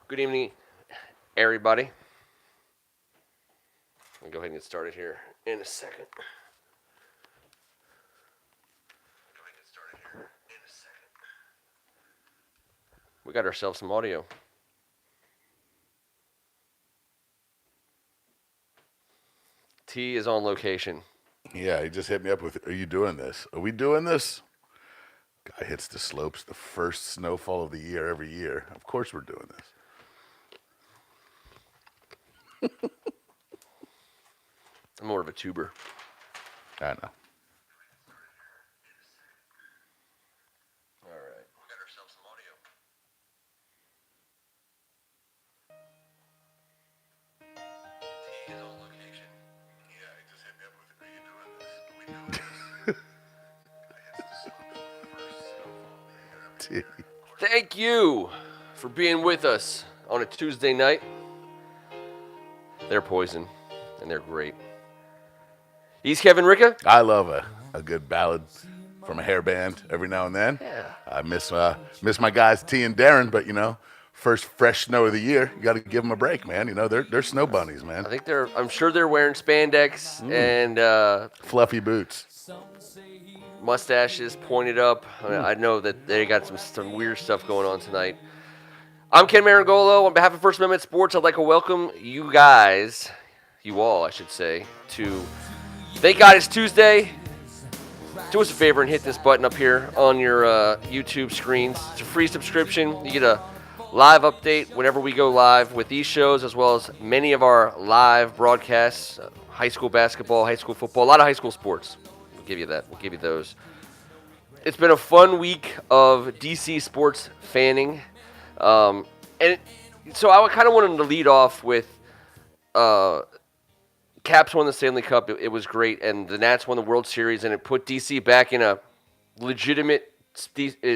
Good evening, everybody. I'll go ahead and get started here in a second. We got ourselves some audio. T is on location. Yeah, he just hit me up with, "Are you doing this? Are we doing this?" Guy hits the slopes the first snowfall of the year every year. Of course we're doing this. I'm more of a tuber. I know. All right. We got ourselves some audio. T is on location. Yeah, he just hit me up with, "Are you doing this? Are we doing this?" Guy hits the slopes the first snowfall of the year every year. Thank you for being with us on a Tuesday night. They're poison, and they're great. He's Kevin Ricka. I love a good ballad from a hair band every now and then. Yeah. I miss my guys T and Darren, but first fresh snow of the year, you got to give them a break, man. They're snow bunnies, man. I think I'm sure they're wearing spandex and Fluffy boots. mustaches pointed up. I know that they got some weird stuff going on tonight. I'm Ken Marangolo. On behalf of First Amendment Sports, I'd like to welcome you guys, you all, I should say, to Thank God It's Tuesday. Do us a favor and hit this button up here on your YouTube screens. It's a free subscription. You get a live update whenever we go live with these shows, as well as many of our live broadcasts, high school basketball, high school football, a lot of high school sports. We'll give you that. We'll give you those. It's been a fun week of DC sports fanning. So I kind of wanted to lead off with Caps won the Stanley Cup. It was great. And the Nats won the World Series, and it put DC back in a legitimate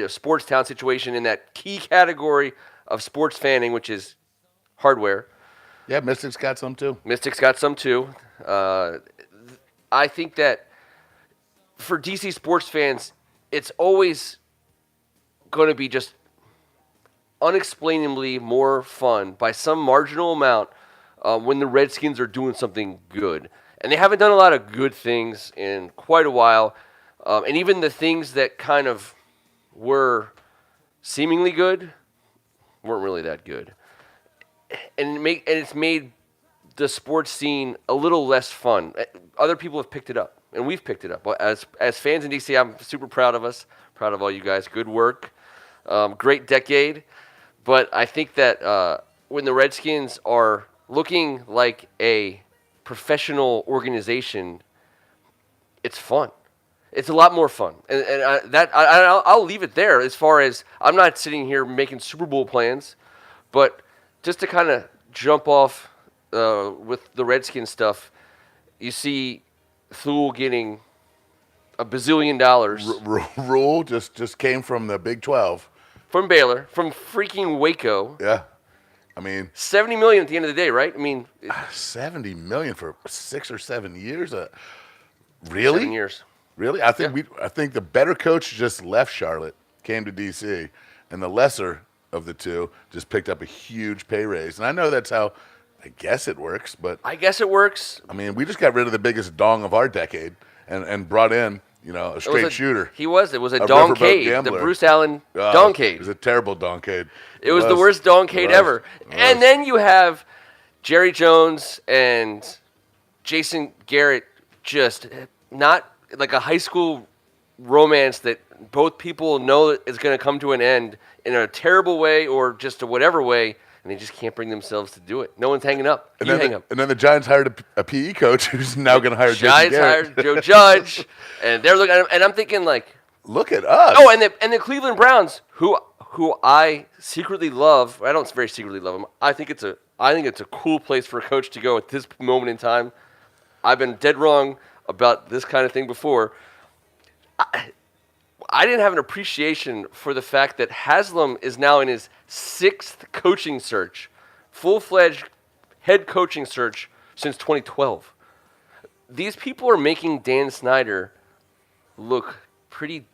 sports town situation in that key category of sports fanning, which is hardware. Yeah, Mystics got some too. Mystics got some too. I think that for DC sports fans, it's always going to be just unexplainably more fun by some marginal amount when the Redskins are doing something good. And they haven't done a lot of good things in quite a while. And even the things that kind of were seemingly good weren't really that good. And it's made the sports scene a little less fun. Other people have picked it up, and we've picked it up. As fans in DC, I'm super proud of us, proud of all you guys. Good work. Great decade. But I think that when the Redskins are looking like a professional organization, it's fun. It's a lot more fun. I'll leave it there as far as I'm not sitting here making Super Bowl plans, but just to kind of jump off with the Redskins stuff, you see Thule getting a bazillion dollars. Rule just came from the Big 12. From Baylor, from freaking Waco. Yeah. I mean, $70 million at the end of the day, right? I mean, $70 million for 6 or 7 years. Really? 7 years. Really? I think the better coach just left Charlotte, came to DC, and the lesser of the two just picked up a huge pay raise. And I know that's how I guess it works, but I guess it works. I mean, we just got rid of the biggest dong of our decade and brought in, a straight shooter. It was a riverboat doncade, the gambler. Bruce Allen It doncade. was a terrible doncade. It was the worst doncade It was. ever. It was. And then you have Jerry Jones and Jason Garrett, just not like a high school romance that both people know is going to come to an end in a terrible way or just a whatever way, and they just can't bring themselves to do it. No one's hanging up. And You then hang the, up. and then the Giants hired a PE coach who's now going to hire Jason Giants Garrett. hired Joe Judge, and they're looking at him, and I'm thinking like, Look at us. oh, and the Cleveland Browns, who I secretly love. I don't very secretly love them. I think it's a cool place for a coach to go at this moment in time. I've been dead wrong about this kind of thing before. I didn't have an appreciation for the fact that Haslam is now in his 6th coaching search, full-fledged head coaching search since 2012. These people are making Dan Snyder look pretty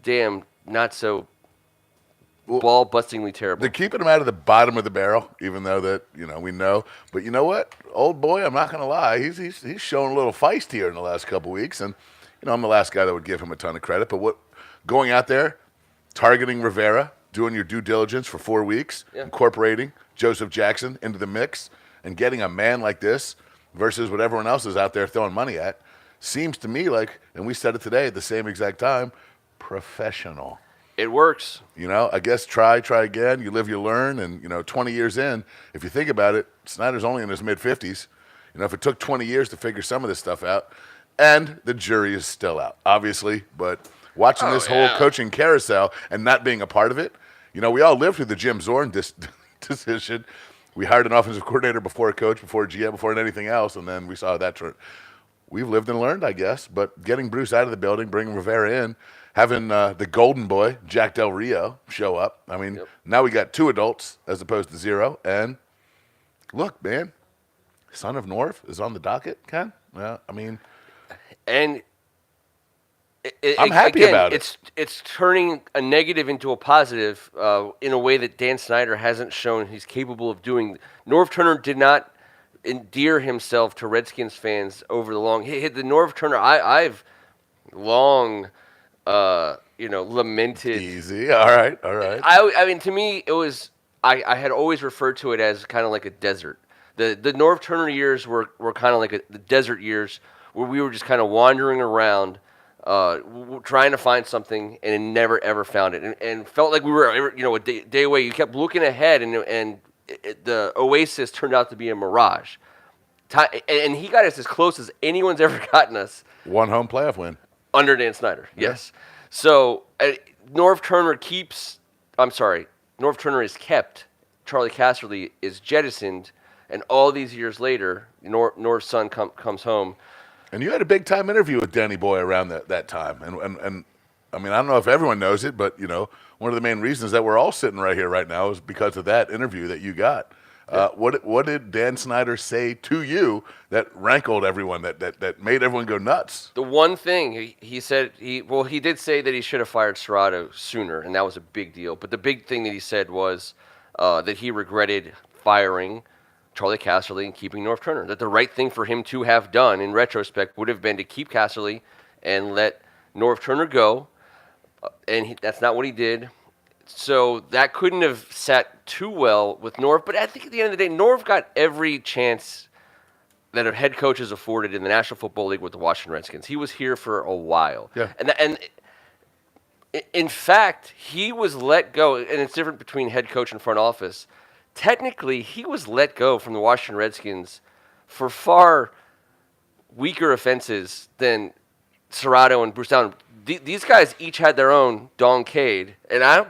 damn not so ball bustingly terrible. They're keeping him out of the bottom of the barrel, even though that we know. But you know what, old boy, I'm not going to lie. He's showing a little feist here in the last couple weeks, and I'm the last guy that would give him a ton of credit. But going out there, targeting Rivera, doing your due diligence for 4 weeks, incorporating Joseph Jackson into the mix, and getting a man like this versus what everyone else is out there throwing money at, seems to me like, and we said it today at the same exact time, professional. It works. I guess try again. You live, you learn. And, 20 years in, if you think about it, Snyder's only in his mid-50s. If it took 20 years to figure some of this stuff out, and the jury is still out, obviously, but watching this whole coaching carousel and not being a part of it, we all lived through the Jim Zorn decision. We hired an offensive coordinator before a coach, before a GM, before anything else, and then we saw that turn. We've lived and learned, I guess, but getting Bruce out of the building, bringing Rivera in, having the golden boy, Jack Del Rio, show up. I mean, now we got 2 adults as opposed to 0. And look, man, Son of Norv is on the docket, Ken. Yeah, I mean. And I'm happy about it. It's turning a negative into a positive in a way that Dan Snyder hasn't shown he's capable of doing. Norv Turner did not endear himself to Redskins fans over the long. The Norv Turner I've long lamented. Easy. All right. I mean, to me, it was. I had always referred to it as kind of like a desert. The Norv Turner years were kind of like the desert years where we were just kind of wandering around, trying to find something and never ever found it, and felt like we were a day away. You kept looking ahead, and the oasis turned out to be a mirage. And he got us as close as anyone's ever gotten us. 1 home playoff win. Under Dan Snyder, yes. So Norv Turner is kept. Charlie Casserly is jettisoned, and all these years later, Norv's son comes home. And you had a big time interview with Danny Boy around that time, and I mean, I don't know if everyone knows it, but one of the main reasons that we're all sitting right here right now is because of that interview that you got. What did Dan Snyder say to you that rankled everyone, that made everyone go nuts? The one thing he said, he did say that he should have fired Serrato sooner, and that was a big deal. But the big thing that he said was that he regretted firing Charlie Casserly and keeping Norv Turner. That the right thing for him to have done in retrospect would have been to keep Casserly and let Norv Turner go, and that's not what he did. So that couldn't have sat too well with Norv. But I think at the end of the day, Norv got every chance that a head coach is afforded in the National Football League with the Washington Redskins. He was here for a while. Yeah. And in fact, he was let go, and it's different between head coach and front office. Technically, he was let go from the Washington Redskins for far weaker offenses than Serrato and Bruce Allen. These guys each had their own doncade, and I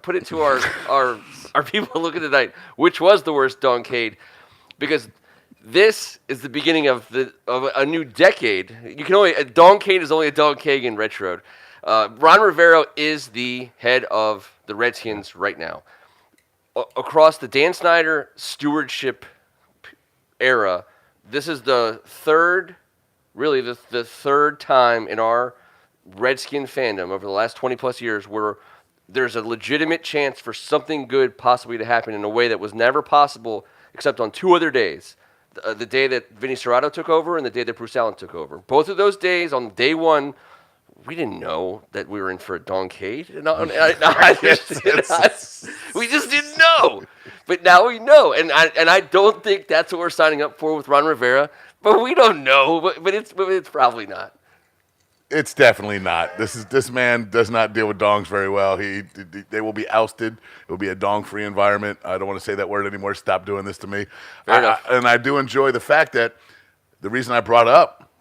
put it to our people looking tonight, which was the worst doncade, because this is the beginning of a new decade. A doncade is only a doncade in retro. Ron Rivera is the head of the Redskins right now. Across the Dan Snyder stewardship era, this is the third time in our Redskin fandom over the last 20-plus years where there's a legitimate chance for something good possibly to happen in a way that was never possible except on 2 other days. The day that Vinny Serrato took over and the day that Bruce Allen took over. Both of those days, on day one, we didn't know that we were in for a doncade. We just didn't know. But now we know. And I don't think that's what we're signing up for with Ron Rivera. But we don't know. But it's probably not. It's definitely not. This man does not deal with dongs very well. They will be ousted. It will be a dong-free environment. I don't want to say that word anymore. Stop doing this to me. Fair enough. And I do enjoy the fact that the reason I brought up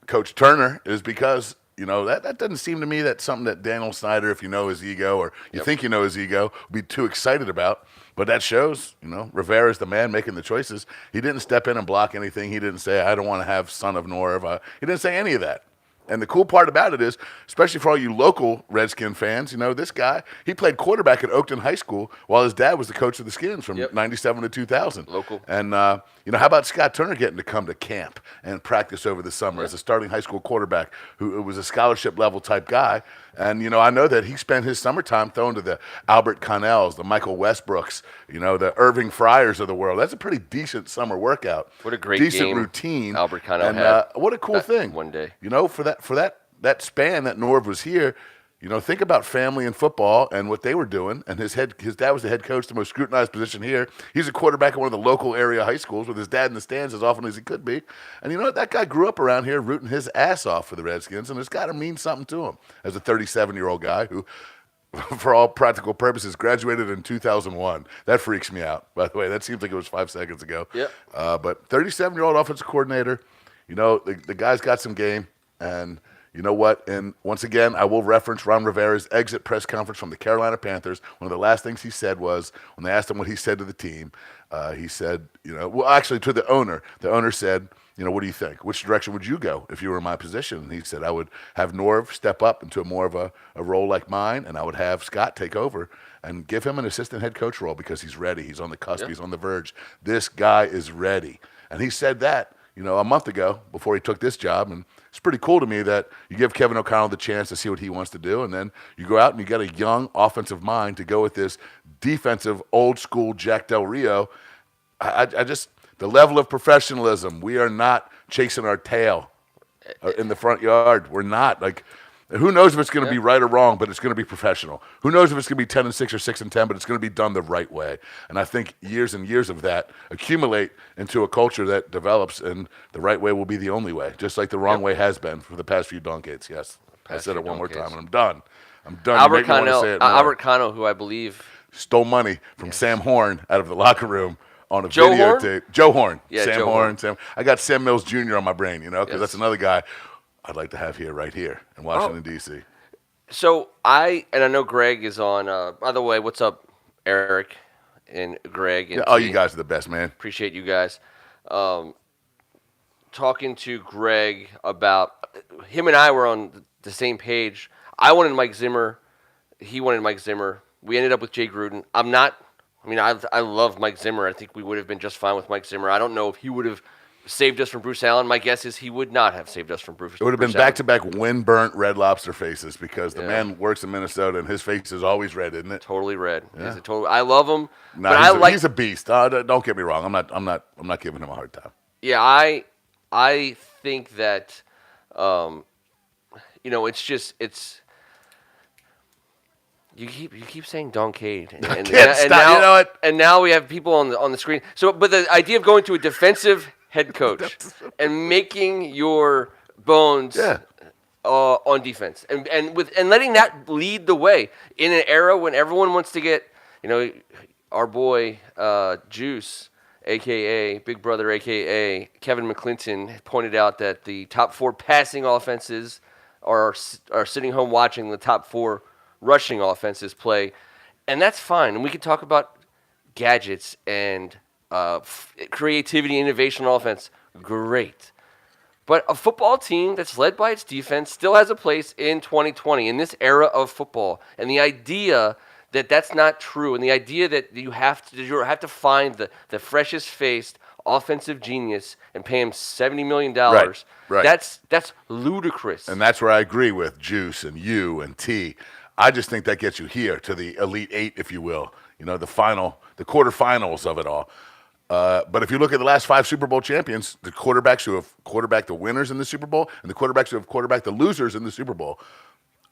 Coach Turner is because that doesn't seem to me that's something that Daniel Snyder, if you know his ego or you think you know his ego, would be too excited about. But that shows, Rivera's the man making the choices. He didn't step in and block anything. He didn't say, I don't want to have Son of Norv. He didn't say any of that. And the cool part about it is, especially for all you local Redskin fans, this guy, he played quarterback at Oakton High School while his dad was the coach of the Skins from 97 to 2000. Local. And, how about Scott Turner getting to come to camp and practice over the summer as a starting high school quarterback who was a scholarship level type guy? And, I know that he spent his summertime throwing to the Albert Connells, the Michael Westbrooks, the Irving Fryers of the world. That's a pretty decent summer workout. What a great decent game routine. Albert Connell and had what a cool thing. one day. For that span that Norv was here, think about family and football and what they were doing. And his dad was the head coach, the most scrutinized position here. He's a quarterback at one of the local area high schools with his dad in the stands as often as he could be. And you know what? That guy grew up around here rooting his ass off for the Redskins, and it's got to mean something to him as a 37-year-old guy who, for all practical purposes, graduated in 2001. That freaks me out, by the way. That seems like it was 5 seconds ago. Yep. But 37-year-old offensive coordinator, the guy's got some game, and you know what? And once again, I will reference Ron Rivera's exit press conference from the Carolina Panthers. One of the last things he said was, when they asked him what he said to the team, he said, actually to the owner. The owner said, what do you think? Which direction would you go if you were in my position? And he said, I would have Norv step up into more of a role like mine, and I would have Scott take over and give him an assistant head coach role because he's ready. He's on the cusp. Yeah. He's on the verge. This guy is ready. And he said that, a month ago before he took this job. And it's pretty cool to me that you give Kevin O'Connell the chance to see what he wants to do, and then you go out and you get a young offensive mind to go with this defensive, old-school Jack Del Rio. I just the level of professionalism. We are not chasing our tail in the front yard. We're not. Who knows if it's going to be right or wrong, but it's going to be professional. Who knows if it's going to be 10-6 or 6-10, but it's going to be done the right way. And I think years and years of that accumulate into a culture that develops, and the right way will be the only way, just like the wrong way has been for the past few decades. Yes, I said it one more time, and I'm done. Albert Connell, who I believe stole money from Sam Horn out of the locker room on a Joe videotape. Horn? Joe Horn. Yeah, Sam Joe Horn. I got Sam Mills Jr. on my brain, because that's another guy I'd like to have right here in Washington, D.C. So I know Greg is on. By the way, what's up, Eric and Greg? And you guys are the best, man. Appreciate you guys. Talking to Greg about him and I were on the same page. I wanted Mike Zimmer. He wanted Mike Zimmer. We ended up with Jay Gruden. I love Mike Zimmer. I think we would have been just fine with Mike Zimmer. I don't know if he would have saved us from Bruce Allen. My guess is he would not have saved us from Bruce Allen. It would have been back-to-back wind-burnt Red Lobster faces because the man works in Minnesota and his face is always red, isn't it? Totally red. Yeah. I love him. He's a beast. Don't get me wrong. I'm not giving him a hard time. Yeah, I think that it's you keep saying Doncade, and now we have people on the screen. So, but the idea of going to a defensive head coach and making your bones on defense, and letting that lead the way in an era when everyone wants to get, our boy Juice, a.k.a. Big Brother, a.k.a. Kevin McClinton, pointed out that the top 4 passing offenses are sitting home watching the top 4 rushing offenses play, and that's fine. And we can talk about gadgets and creativity, innovation on offense. Great. But a football team that's led by its defense still has a place in 2020, in this era of football. And the idea that that's not true, and the idea that you have to find the freshest faced offensive genius and pay him $70 million, right. That's ludicrous. And that's where I agree with Juice and you and T. I just think that gets you here to the Elite Eight, if you will. The quarterfinals of it all. But if you look at the last 5 Super Bowl champions, the quarterbacks who have quarterbacked the winners in the Super Bowl and the quarterbacks who have quarterbacked the losers in the Super Bowl,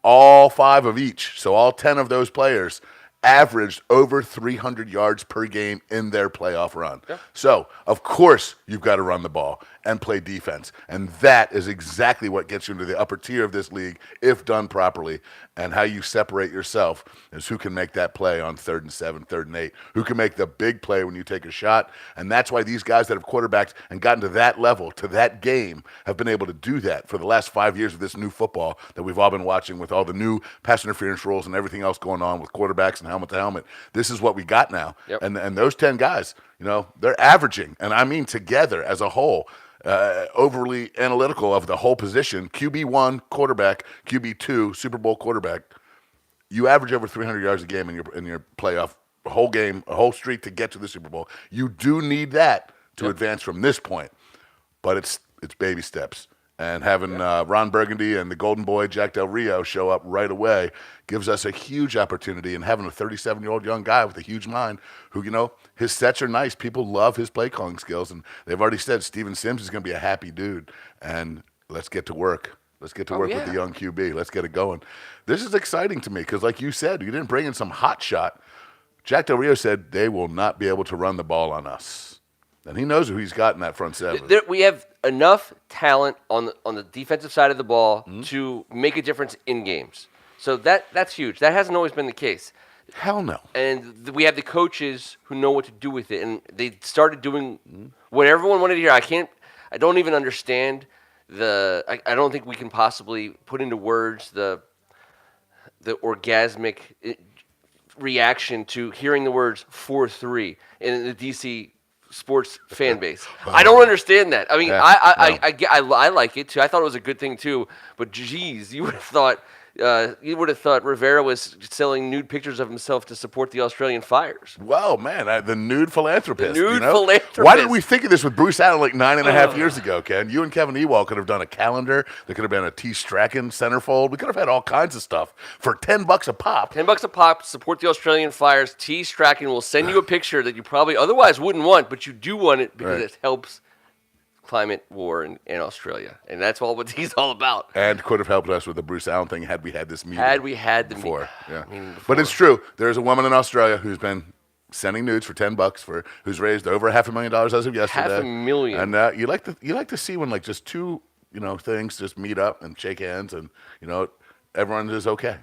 all 5 of each, so all 10 of those players averaged over 300 yards per game in their playoff run. Yeah. So, of course, you've got to run the ball and play defense. And that is exactly what gets you into the upper tier of this league if done properly. And how you separate yourself is who can make that play on 3rd and 7, 3rd and 8, who can make the big play when you take a shot. And that's why these guys that have quarterbacked and gotten to that level, to that game, have been able to do that for the last 5 years of this new football that we've all been watching with all the new pass interference rules and everything else going on with quarterbacks and helmet to helmet. This is what we got now. Yep. And those 10 guys, they're averaging, and I mean together as a whole, overly analytical of the whole position. QB1 quarterback, QB2 Super Bowl quarterback. You average over 300 yards a game in your playoff, a whole game, a whole streak to get to the Super Bowl. You do need that to advance from this point, but it's baby steps. And having Ron Burgundy and the Golden Boy Jack Del Rio show up right away gives us a huge opportunity. And having a 37-year-old young guy with a huge mind who, his sets are nice. People love his play calling skills. And they've already said Steven Sims is going to be a happy dude. And let's get to work. Let's get to work with the young QB. Let's get it going. This is exciting to me because, like you said, you didn't bring in some hot shot. Jack Del Rio said they will not be able to run the ball on us. And he knows who he's got in that front seven. We have enough talent on the defensive side of the ball to make a difference in games. So that's huge. That hasn't always been the case. Hell no. And we have the coaches who know what to do with it. And they started doing what everyone wanted to hear. I don't even understand I don't think we can possibly put into words the orgasmic reaction to hearing the words 4-3 in the DC sports fan base. I don't understand that. I mean, I like it too. I thought it was a good thing too. But geez, you would have thought Rivera was selling nude pictures of himself to support the Australian Fires. Wow, man, the nude philanthropist. The nude philanthropist. Why didn't we think of this with Bruce Allen like 9.5 years ago, Ken? You and Kevin Ewald could have done a calendar. There could have been a T. Strachan centerfold. We could have had all kinds of stuff for $10 a pop. $10 a pop, support the Australian Fires. T. Strachan will send you a picture that you probably otherwise wouldn't want, but you do want it because it helps climate war in Australia. And that's all what he's all about. And could have helped us with the Bruce Allen thing had we had this meeting. Had we had the before. Meeting before. But it's true. There's a woman in Australia who's been sending nudes for $10 who's raised over $500,000 as of yesterday. $500,000. And you like to see when like just two things just meet up and shake hands and everyone is okay.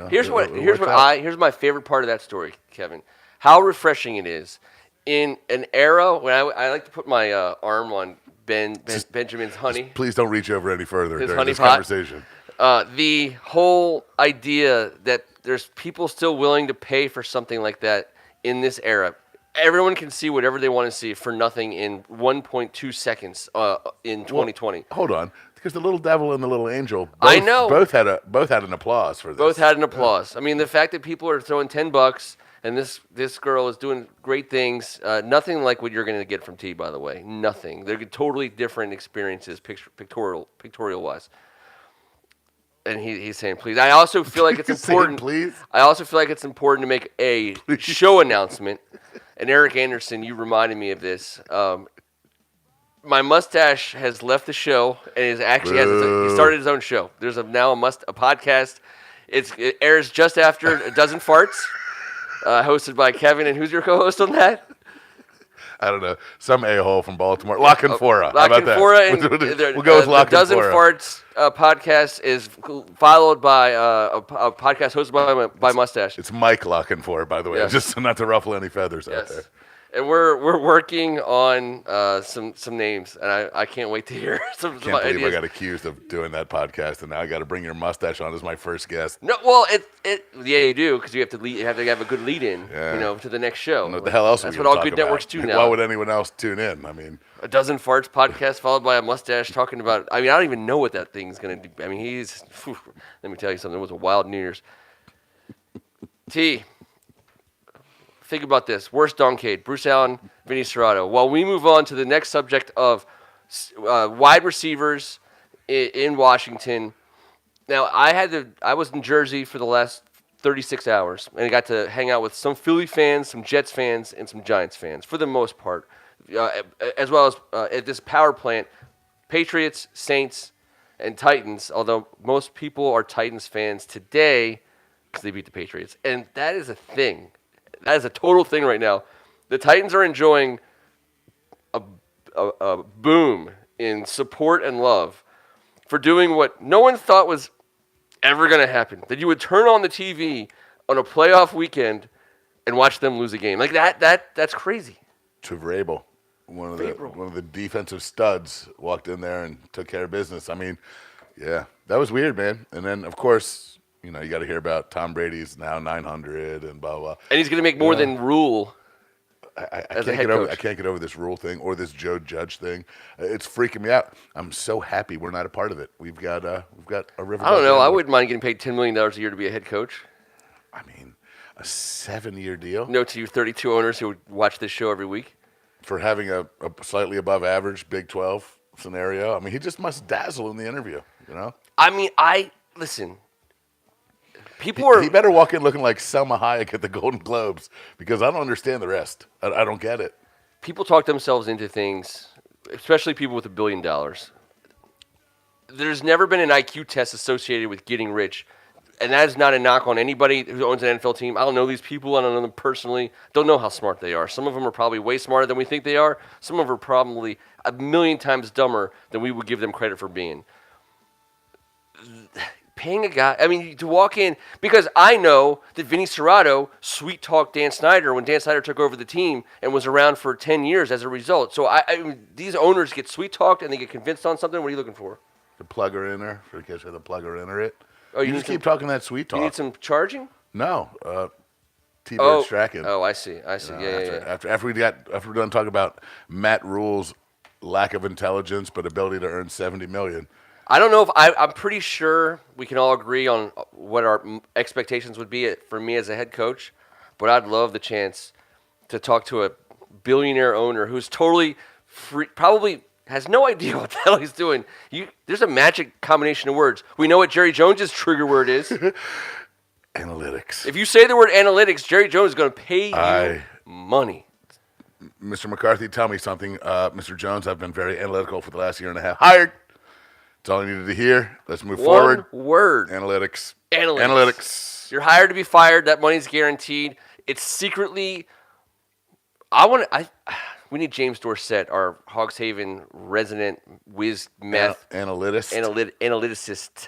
Here's my favorite part of that story, Kevin. How refreshing it is in an era when I like to put my arm on Benjamin's honey. Please don't reach over any further His during honey this pot. conversation. The whole idea that there's people still willing to pay for something like that in this era. Everyone can see whatever they want to see for nothing in 1.2 seconds in 2020. Well, hold on, because the little devil and the little angel, both had an applause for this. Both had an applause. I mean, the fact that people are throwing $10 and this girl is doing great things. Nothing like what you're going to get from T, by the way. Nothing. They're totally different experiences, pictorial wise. And he's saying, please. I also feel like it's important. Please. I also feel like it's important to make a show announcement. And Eric Anderson, you reminded me of this. My mustache has left the show and he started his own show. There's now a podcast. It airs just after A Dozen Farts. Hosted by Kevin, and who's your co-host on that? I don't know. Some a-hole from Baltimore. Lock and Fora. How about that? We'll go with Lock and Fora. The Dozen Farts podcast is followed by a podcast hosted by Mustache. It's Mike Lock and Fora, by the way, just not to ruffle any feathers out there. And we're working on some names, and I can't wait to hear some Can't believe ideas. I got accused of doing that podcast, and now I got to bring your mustache on as my first guest. No, well, you do because you have to have a good lead in, to the next show. What the hell else? That's what all good networks do now. Why would anyone else tune in? I mean, A Dozen Farts podcast followed by a mustache talking about. I mean, I don't even know what that thing's gonna do. I mean, let me tell you something. It was a wild New Year's. T. Think about this. Worst Doncade, Bruce Allen, Vinny Serrato. While we move on to the next subject of wide receivers in Washington. Now, I was in Jersey for the last 36 hours, and I got to hang out with some Philly fans, some Jets fans, and some Giants fans, for the most part, as well as at this power plant, Patriots, Saints, and Titans, although most people are Titans fans today because they beat the Patriots. And that is a thing. That is a total thing right now. The Titans are enjoying a boom in support and love for doing what no one thought was ever going to happen. That you would turn on the TV on a playoff weekend and watch them lose a game. Like that's crazy. Vrabel, one of the defensive studs, walked in there and took care of business. I mean, yeah, that was weird, man. And then, of course, you got to hear about Tom Brady's now 900 and blah, blah. And he's going to make more than Rule. I can't get over this Rule thing or this Joe Judge thing. It's freaking me out. I'm so happy we're not a part of it. We've got a river. I don't know. I wouldn't mind getting paid $10 million a year to be a head coach. I mean, a 7-year deal. No, to you 32 owners who would watch this show every week. For having a slightly above average Big 12 scenario. I mean, he just must dazzle in the interview. I mean, listen. People are. He better walk in looking like Selma Hayek at the Golden Globes because I don't understand the rest. I don't get it. People talk themselves into things, especially people with $1 billion. There's never been an IQ test associated with getting rich. And that is not a knock on anybody who owns an NFL team. I don't know these people. I don't know them personally. Don't know how smart they are. Some of them are probably way smarter than we think they are. Some of them are probably a million times dumber than we would give them credit for being. Paying a guy, I mean, to walk in, because I know that Vinny Serrato sweet-talked Dan Snyder when Dan Snyder took over the team and was around for 10 years as a result. So these owners get sweet-talked and they get convinced on something. What are you looking for? The plugger in her, for the case of the plugger in her it. Oh, you just keep talking that sweet talk. You need some charging? No, T-Bird Strachan. Oh, I see. Yeah. After we're done talking about Matt Rule's lack of intelligence but ability to earn $70 million. I don't know if I'm pretty sure we can all agree on what our expectations would be for me as a head coach, but I'd love the chance to talk to a billionaire owner who's totally free, probably has no idea what the hell he's doing. There's a magic combination of words. We know what Jerry Jones' trigger word is. Analytics. If you say the word analytics, Jerry Jones is going to pay you money. Mr. McCarthy, tell me something. Mr. Jones, I've been very analytical for the last year and a half. Hired. That's all I needed to hear. Let's move forward. One word. Analytics. You're hired to be fired. That money's guaranteed. It's secretly. We need James Dorsett, our Hogshaven resident whiz math analyticist.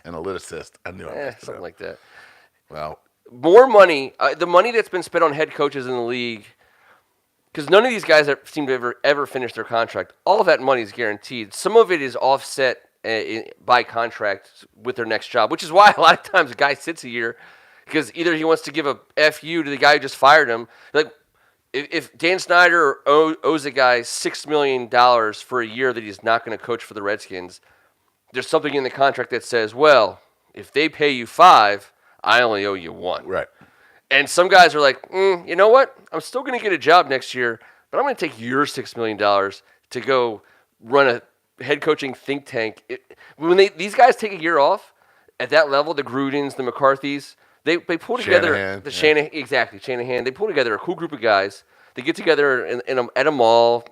Analyticist. I knew it. Something like that. Well, more money. The money that's been spent on head coaches in the league, because none of these guys seem to ever finish their contract. All of that money is guaranteed. Some of it is offset by contract with their next job, which is why a lot of times a guy sits a year because either he wants to give a FU to the guy who just fired him. Like, if Dan Snyder owes a guy $6 million for a year that he's not going to coach for the Redskins, there's something in the contract that says, well, if they pay you $5, I only owe you $1. Right. And some guys are like, you know what? I'm still going to get a job next year, but I'm going to take your $6 million to go run a head coaching think tank. When these guys take a year off at that level, the Grudens, the McCarthys, they pull together Shanahan. They pull together a cool group of guys. They get together at a mall,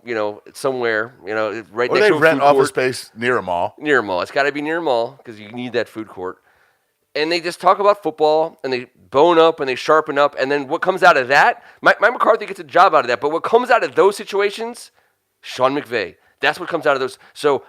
somewhere, right or next to a they rent food office court. space near a mall. Near a mall. It's got to be near a mall because you need that food court. And they just talk about football, and they bone up, and they sharpen up. And then what comes out of that, Mike McCarthy gets a job out of that. But what comes out of those situations, Sean McVay. That's what comes out of those. So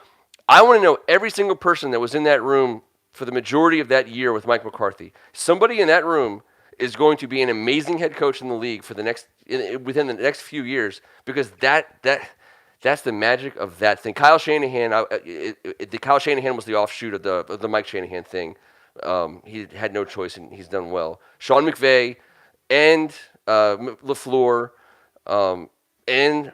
I want to know every single person that was in that room for the majority of that year with Mike McCarthy. Somebody in that room is going to be an amazing head coach in the league for within the next few years because that's the magic of that thing. Kyle Shanahan, Kyle Shanahan was the offshoot of the Mike Shanahan thing. He had no choice, and he's done well. Sean McVay and LaFleur and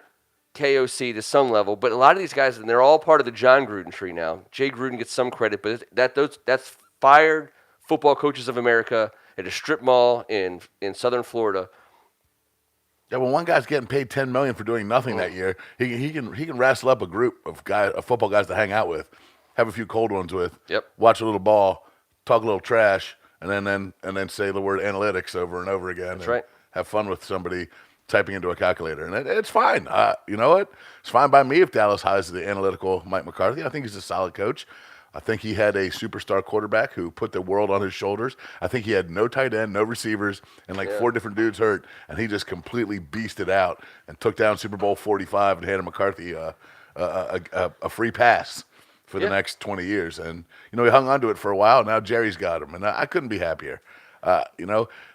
KOC to some level, but a lot of these guys, and they're all part of the John Gruden tree now. Jay Gruden gets some credit, but that's fired football coaches of America at a strip mall in southern Florida. Yeah, well, one guy's getting paid $10 million for doing nothing that year. He can wrestle up a group of football guys to hang out with, have a few cold ones with. Yep. Watch a little ball, talk a little trash, and then say the word analytics over and over again. That's right. Have fun with somebody typing into a calculator, and it's fine. You know what? It's fine by me if Dallas hires the analytical Mike McCarthy. I think he's a solid coach. I think he had a superstar quarterback who put the world on his shoulders. I think he had no tight end, no receivers, and four different dudes hurt, and he just completely beasted out and took down Super Bowl 45 and handed McCarthy a free pass for the next 20 years. And, he hung on to it for a while. Now Jerry's got him, and I couldn't be happier.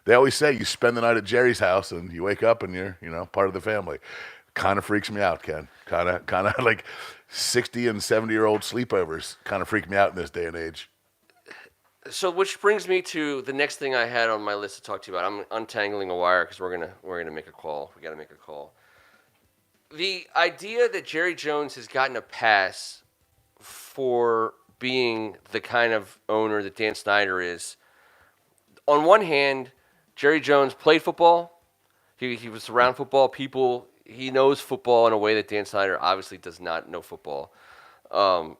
They always say you spend the night at Jerry's house and you wake up and you're, part of the family. Kind of freaks me out, Ken. Kind of like 60 and 70-year-old sleepovers kind of freak me out in this day and age. So, which brings me to the next thing I had on my list to talk to you about. I'm untangling a wire because we're gonna make a call. We got to make a call. The idea that Jerry Jones has gotten a pass for being the kind of owner that Dan Snyder is. On one hand, Jerry Jones played football. He was around football people. He knows football in a way that Dan Snyder obviously does not know football. Um,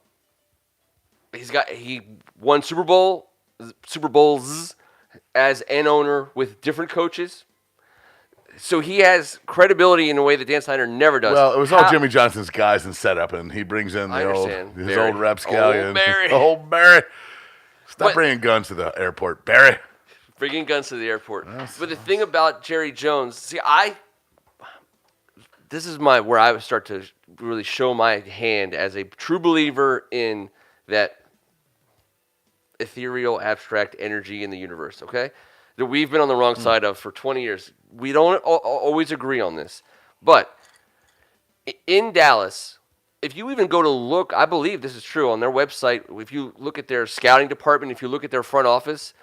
he won Super Bowls as an owner with different coaches. So he has credibility in a way that Dan Snyder never does. Well, it was all Jimmy Johnson's guys and setup, and he brings in I understand. his Barry. old rapscallion. Old Barry. Old Barry. Stop bringing guns to the airport, Barry. Bringing guns to the airport. But the thing about Jerry Jones, this is where I would start to really show my hand as a true believer in that ethereal, abstract energy in the universe, okay? That we've been on the wrong side of for 20 years. We don't always agree on this. But in Dallas, if you even go to look, I believe this is true, on their website, if you look at their scouting department, if you look at their front office,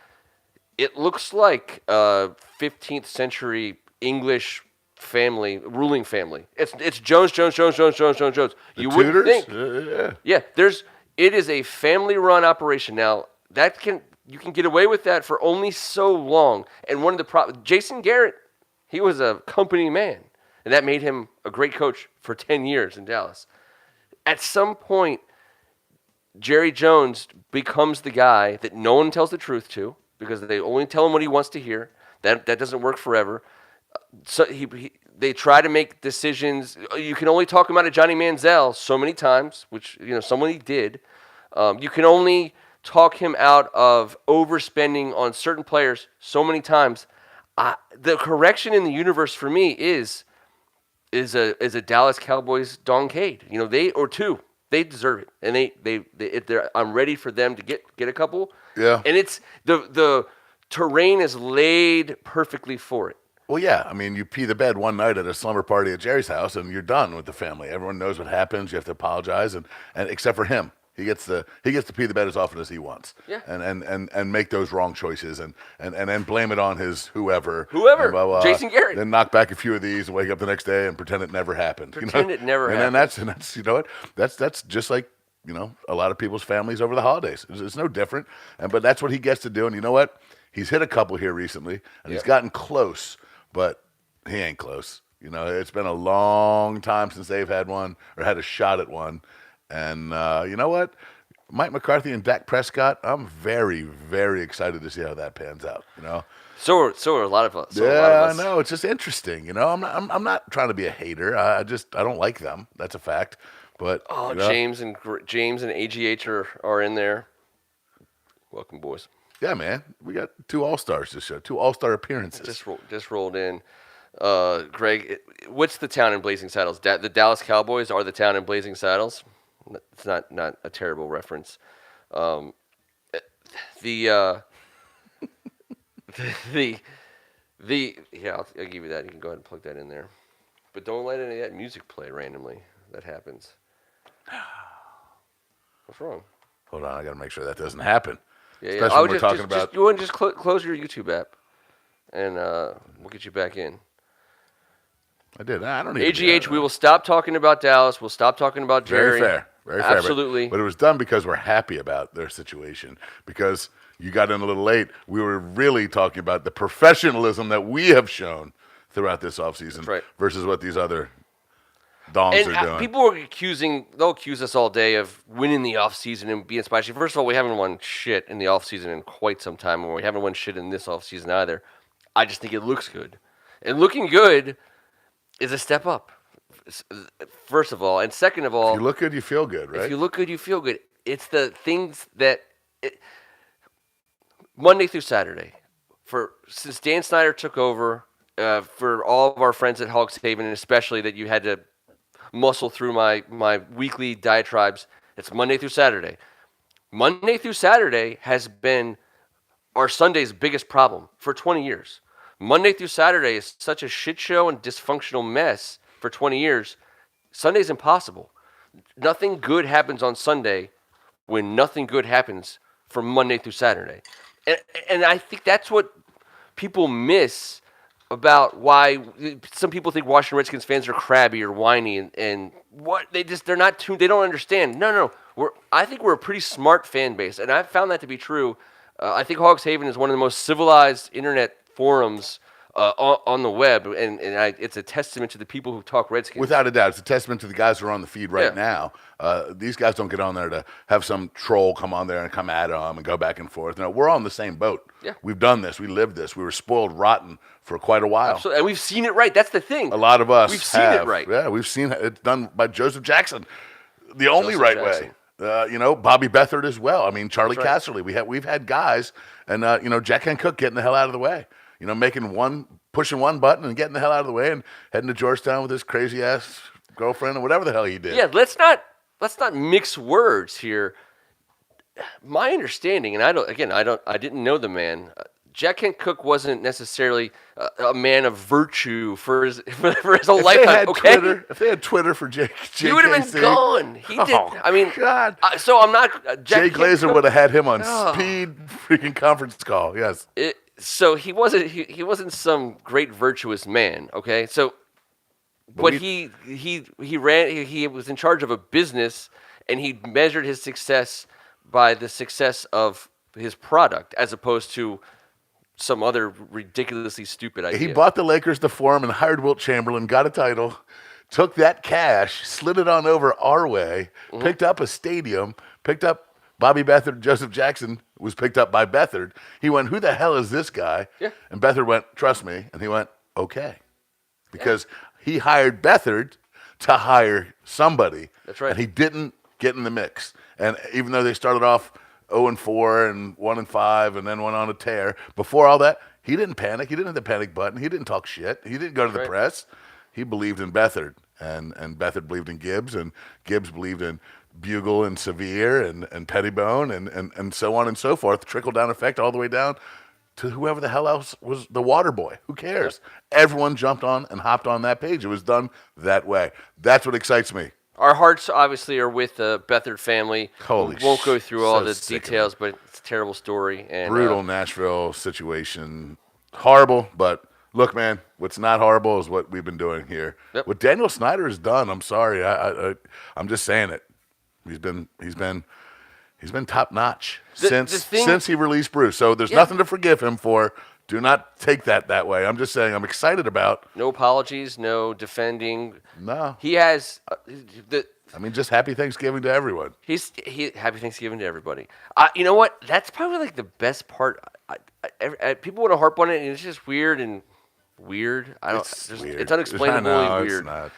it looks like a 15th century English ruling family. It's Jones. You wouldn't think. It is a family-run operation. Now, you can get away with that for only so long. And one of the Jason Garrett, he was a company man, and that made him a great coach for 10 years in Dallas. At some point, Jerry Jones becomes the guy that no one tells the truth to because they only tell him what he wants to hear. That doesn't work forever. So they try to make decisions. You can only talk him out of Johnny Manziel so many times, which someone he did. You can only talk him out of overspending on certain players so many times. The correction in the universe for me is a Dallas Cowboys doncade. They deserve it, and I'm ready for them to get a couple. Yeah, and it's the terrain is laid perfectly for it. Well, yeah. I mean, you pee the bed one night at a slumber party at Jerry's house, and you're done with the family. Everyone knows what happens. You have to apologize, and except for him. He gets to pee the bed as often as he wants. Yeah. And make those wrong choices and then blame it on his whoever. Whoever. Blah, blah, Jason Garrett. Then knock back a few of these and wake up the next day and pretend it never happened. It never happened. And that's you know what? That's just like, a lot of people's families over the holidays. It's no different. But that's what he gets to do. And you know what? He's hit a couple here recently and he's gotten close, but he ain't close. It's been a long time since they've had one or had a shot at one. And you know what? Mike McCarthy and Dak Prescott, I'm very, very excited to see how that pans out. So are a lot of us. I know. It's just interesting. I'm not trying to be a hater. I don't like them. That's a fact. But James and AGH are in there. Welcome, boys. Yeah, man. We got 2 All-Stars this show. 2 All-Star appearances. Just rolled in. Greg, what's the town in Blazing Saddles? The Dallas Cowboys are the town in Blazing Saddles. It's not a terrible reference. I'll give you that. You can go ahead and plug that in there, but don't let any of that music play randomly. That happens. What's wrong? Hold on, I got to make sure that doesn't happen. Yeah, Especially when we're talking about. You want to just close your YouTube app, and we'll get you back in. I did. I don't even. AGH, we will stop talking about Dallas. We'll stop talking about Jerry. Very fair. Very fair. Absolutely. But it was done because we're happy about their situation. Because you got in a little late. We were really talking about the professionalism that we have shown throughout this offseason versus what these other dongs are doing. People they'll accuse us all day of winning the offseason and being spicy. First of all, we haven't won shit in the offseason in quite some time, and we haven't won shit in this offseason either. I just think it looks good. And looking good is a step up. First of all, and second of all, if you look good, you feel good, right? If you look good, you feel good. It's the things that Monday through Saturday, since Dan Snyder took over, for all of our friends at Hawks Haven, and especially that you had to muscle through my weekly diatribes. It's Monday through Saturday. Monday through Saturday has been our Sunday's biggest problem for 20 years. Monday through Saturday is such a shit show and dysfunctional mess for 20 years. Sunday's impossible. Nothing good happens on Sunday when nothing good happens from Monday through Saturday. And I think that's what people miss about why some people think Washington Redskins fans are crabby or whiny and what they're not tuned. They don't understand. No. I think we're a pretty smart fan base, and I've found that to be true. I think Hogs Haven is one of the most civilized internet forums on the web, and it's a testament to the people who talk Redskins. Without a doubt, it's a testament to the guys who are on the feed right now. These guys don't get on there to have some troll come on there and come at them and go back and forth. No, we're on the same boat. Yeah. We've done this. We lived this. We were spoiled rotten for quite a while. Absolutely. And we've seen it right. That's the thing. A lot of us We've seen it right. Yeah, we've seen it done by Joseph Jackson, the only right way. Bobby Beathard as well. I mean, Charlie Casserly. We've had guys, and Jack Hen Cook getting the hell out of the way. Pushing one button and getting the hell out of the way and heading to Georgetown with his crazy ass girlfriend or whatever the hell he did. Yeah, let's not mix words here. My understanding, and I didn't know the man. Jack Kent Cook wasn't necessarily a man of virtue for his whole lifetime. If they had Twitter for Jake, he would have been gone. He did. I mean, God. So I'm not. Jay Glazer would have had him on speed freaking conference call. Yes. So he wasn't some great virtuous man. Okay, so. But he was in charge of a business, and he measured his success by the success of his product, as opposed to some other ridiculously stupid idea. He bought the Lakers the Forum and hired Wilt Chamberlain, got a title, took that cash, slid it on over our way, picked up a stadium, picked up Bobby Beathard. Joseph Jackson was picked up by Beathard. He went, "Who the hell is this guy?" Yeah. And Beathard went, "Trust me." And he went, "Okay." Because he hired Beathard to hire somebody. That's right. And he didn't get in the mix. And even though they started off 0-4 and 1-5 and then went on a tear, before all that, he didn't panic. He didn't hit the panic button. He didn't talk shit. He didn't go to the press. He believed in Beathard. And Beathard believed in Gibbs. And Gibbs believed in Bugle and Sevier and Pettibone and so on and so forth. Trickle-down effect all the way down to whoever the hell else was the water boy. Who cares? Everyone jumped on and hopped on that page. It was done that way. That's what excites me. Our hearts obviously are with the Beathard family. Holy we won't go through all the sick details, but it's a terrible story. And brutal Nashville situation. Horrible, but look, man, what's not horrible is what we've been doing here. Yep. What Daniel Snyder has done, I'm sorry. I'm just saying it. He's been top notch since he released Bruce. So there's nothing to forgive him for. Do not take that way. I'm just saying I'm excited about. No apologies, no defending. No. He has just happy Thanksgiving to everyone. Happy Thanksgiving to everybody. You know what? That's probably like the best part. People want to harp on it, and it's just weird. It's unexplainably weird. It's not.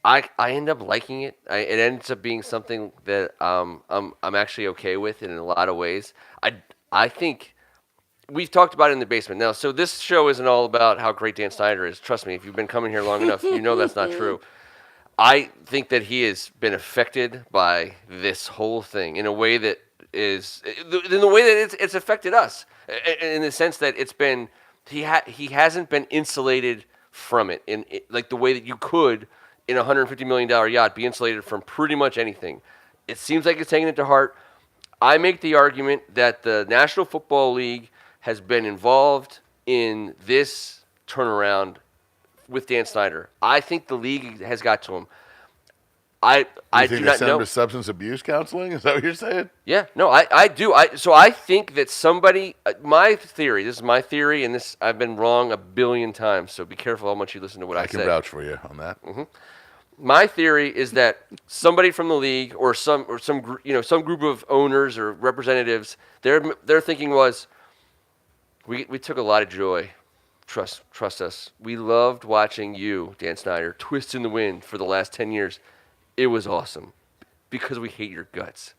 I end up liking it. It ends up being something that I'm actually okay with in a lot of ways. I think we've talked about it in the basement. Now, so this show isn't all about how great Dan Snyder is. Trust me, if you've been coming here long enough, you know that's not true. I think that he has been affected by this whole thing in a way that it's affected us in the sense that it's been he hasn't been insulated from it in like the way that you could in a $150 million yacht be insulated from pretty much anything. It seems like it's taking it to heart. I make the argument that the National Football League has been involved in this turnaround with Dan Snyder. I think the league has got to him. I do not know. To substance abuse counseling? Is that what you're saying? Yeah, no, I do. So I think that somebody. My theory. This is my theory, and this I've been wrong a billion times. So be careful how much you listen to what I say. I can vouch for you on that. Mm-hmm. My theory is that somebody from the league or some group of owners or representatives, their thinking was, we took a lot of joy. Trust us. We loved watching you, Dan Snyder, twist in the wind for the last 10 years. It was awesome because we hate your guts.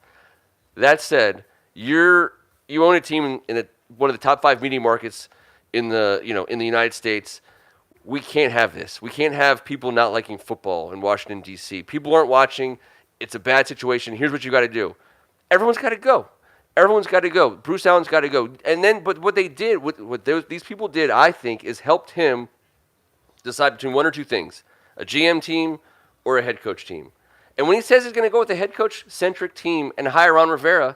That said, you own a team in one of the top 5 media markets in the United States. We can't have this. We can't have people not liking football in Washington, D.C. People aren't watching. It's a bad situation. Here's what you got to do. Everyone's got to go. Everyone's got to go. Bruce Allen's got to go. And then, but what they did, these people did, I think, is helped him decide between one or two things: a GM team or a head coach team. And when he says he's going to go with a head coach-centric team and hire Ron Rivera,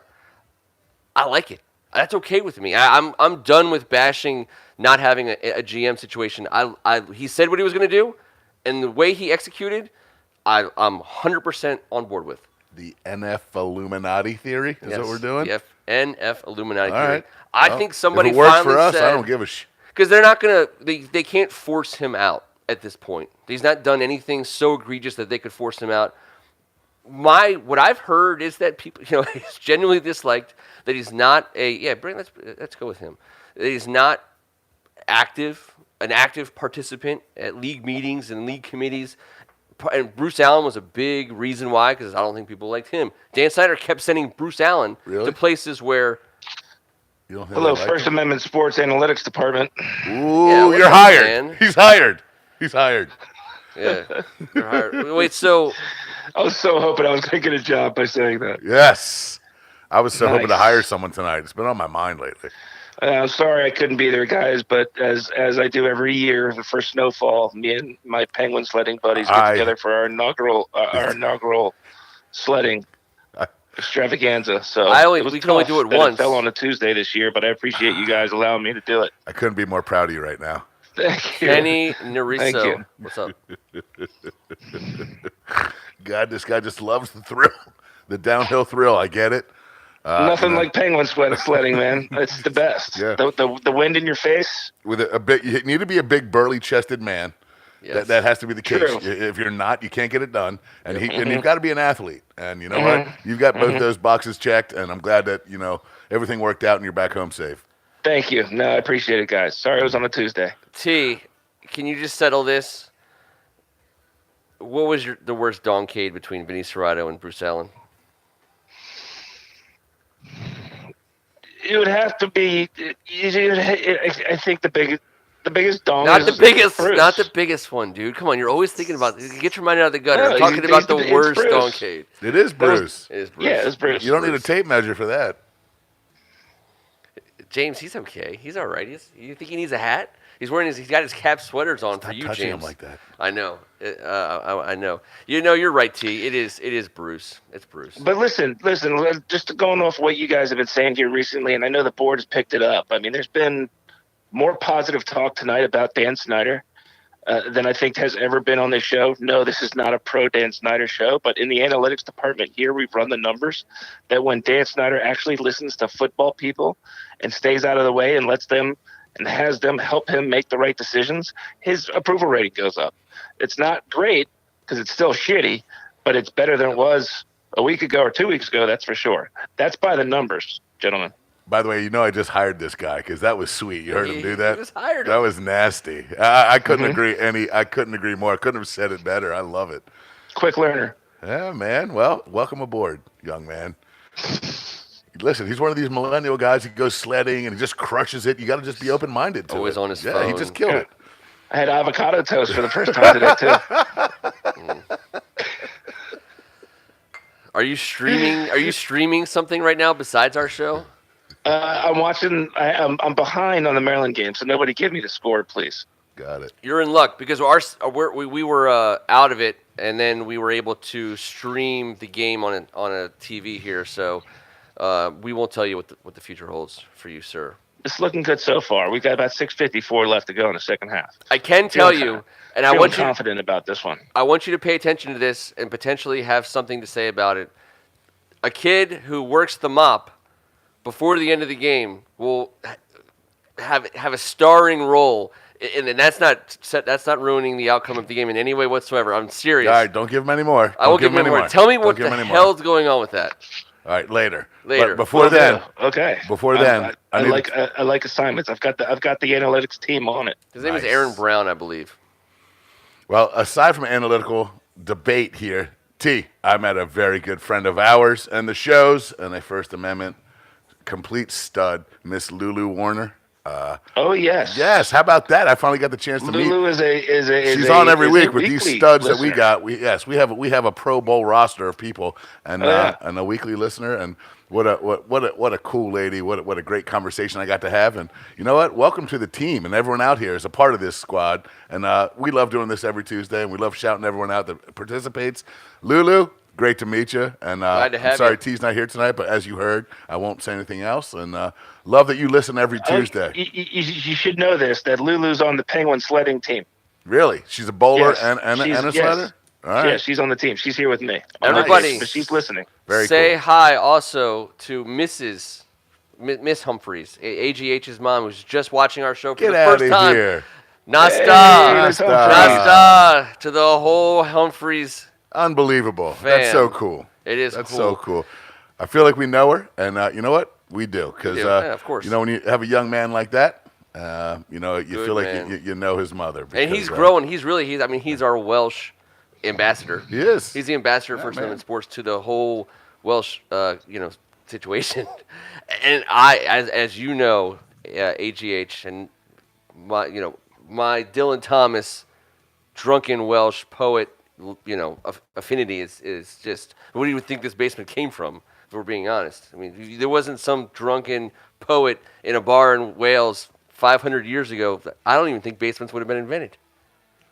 I like it. That's okay with me. I'm done with bashing not having a GM situation. He said what he was going to do, and the way he executed, I'm 100% on board with. The NF Illuminati theory is what we're doing? The NF Illuminati All theory. right. I think somebody if it works finally for us, said, I don't give a because they're not gonna. They can't force him out at this point. He's not done anything so egregious that they could force him out. What I've heard is that people, he's genuinely disliked. That he's not let's go with him. That he's not an active participant at league meetings and league committees. And Bruce Allen was a big reason why, because I don't think people liked him. Dan Snyder kept sending Bruce Allen to places where. You don't think Hello, First Amendment Sports Analytics Department. Ooh, you're hired. Man? He's hired. He's hired. Yeah, you're hired. Wait, so. I was so hoping I was going to get a job by saying that. Yes. I was so hoping to hire someone tonight. It's been on my mind lately. I'm sorry I couldn't be there, guys, but as I do every year for snowfall, me and my penguin sledding buddies get together for our inaugural sledding extravaganza. So we can only do it once. It fell on a Tuesday this year, but I appreciate you guys allowing me to do it. I couldn't be more proud of you right now. Thank you. Kenny Nariso. Thank you. What's up? God, this guy just loves the thrill, the downhill thrill. I get it. Nothing like penguin sledding, man. It's the best. Yeah. The wind in your face. With a bit, you need to be a big burly-chested man. Yes. That has to be the case. True. If you're not, you can't get it done. And you've got to be an athlete. And you know what? You've got both those boxes checked. And I'm glad that everything worked out and you're back home safe. Thank you. No, I appreciate it, guys. Sorry it was on a Tuesday. T, can you just settle this? What was the worst doncade between Vinny Serrato and Bruce Allen? It would have to be. I think the biggest donk. Not the biggest. Bruce. Not the biggest one, dude. Come on, you're always thinking about. Get your mind out of the gutter. I'm talking about the worst doncade. It is Bruce. It is Bruce. Yeah, it's Bruce. You don't need a tape measure for that. James, he's okay. He's all right. You think he needs a hat? He's got his cap sweaters on for you, touching James. him like that. I know. I know. You're right, T. It is Bruce. It's Bruce. But listen. Just going off what you guys have been saying here recently, and I know the board has picked it up. I mean, there's been more positive talk tonight about Dan Snyder than I think has ever been on this show. No, this is not a pro Dan Snyder show, but in the analytics department here, we've run the numbers that when Dan Snyder actually listens to football people and stays out of the way and lets them and has them help him make the right decisions, his approval rating goes up. It's not great because it's still shitty, but it's better than it was a week ago or 2 weeks ago, that's for sure. That's by the numbers, gentlemen. By the way, I just hired this guy because that was sweet. You heard him do that? He just hired him. That was nasty. I couldn't agree I couldn't agree more. I couldn't have said it better. I love it. Quick learner. Yeah, man. Well, welcome aboard, young man. Listen, he's one of these millennial guys who goes sledding and he just crushes it. You got to just be open-minded to Always it. on his Yeah, phone. he just killed it. I had avocado toast for the first time today, too. Are you streaming something right now besides our show? I'm watching. I'm behind on the Maryland game, so nobody give me the score, please. Got it. You're in luck because we were out of it, and then we were able to stream the game on a TV here. So we won't tell you what the future holds for you, sir. It's looking good so far. We've got about 6:54 left to go in the second half. I can tell you, and I want you confident about this one. I want you to pay attention to this and potentially have something to say about it. A kid who works the mop before the end of the game will have a starring role, and that's not ruining the outcome of the game in any way whatsoever. I'm serious. All right, don't give him any more. I won't give him any more. Tell me what the hell's going on with that. All right, later. Later. But before then, okay. Before then, I like assignments. I've got the analytics team on it. His name is Aaron Brown, I believe. Well, aside from analytical debate here, T, I met a very good friend of ours and the show's and a First Amendment complete stud, Miss Lulu Warner. Oh yes. Yes. How about that? I finally got the chance to meet. Lulu is She's on every week with these studs listener. that we got. We have a Pro Bowl roster of people and and a weekly listener, and what a cool lady. What a great conversation I got to have. And you know what? Welcome to the team, and everyone out here is a part of this squad. And we love doing this every Tuesday, and we love shouting everyone out that participates. Lulu, great to meet you. And Glad to have I'm sorry you. T's not here tonight, but as you heard, I won't say anything else. And love that you listen every Tuesday. You should know this, that Lulu's on the Penguin sledding team. Really? She's a bowler Yes. and a Yes. sledder? All right. Yeah, she's on the team. She's here with me. Everybody, But she's listening. Very say cool. hi also to Mrs. Miss Humphreys, AGH's mom, was just watching our show for Get the out first of time. here. Nasta, Hey, Miss Humphreys. Nasta to the whole Humphreys Unbelievable. fam. That's so cool. It is That's cool. so cool. I feel like we know her, and you know what? We do. Because, Yeah, of course. you know, when you have a young man like that, you know, you Good feel like man. you know his mother. And he's because, growing. He's our Welsh ambassador. He is. He's the ambassador Yeah, for Southern man. sports to the whole Welsh, situation. And as you know, AGH and my Dylan Thomas, drunken Welsh poet, affinity is just. What do you think this basement came from? If we're being honest, I mean, there wasn't some drunken poet in a bar in Wales 500 years ago. I don't even think basements would have been invented.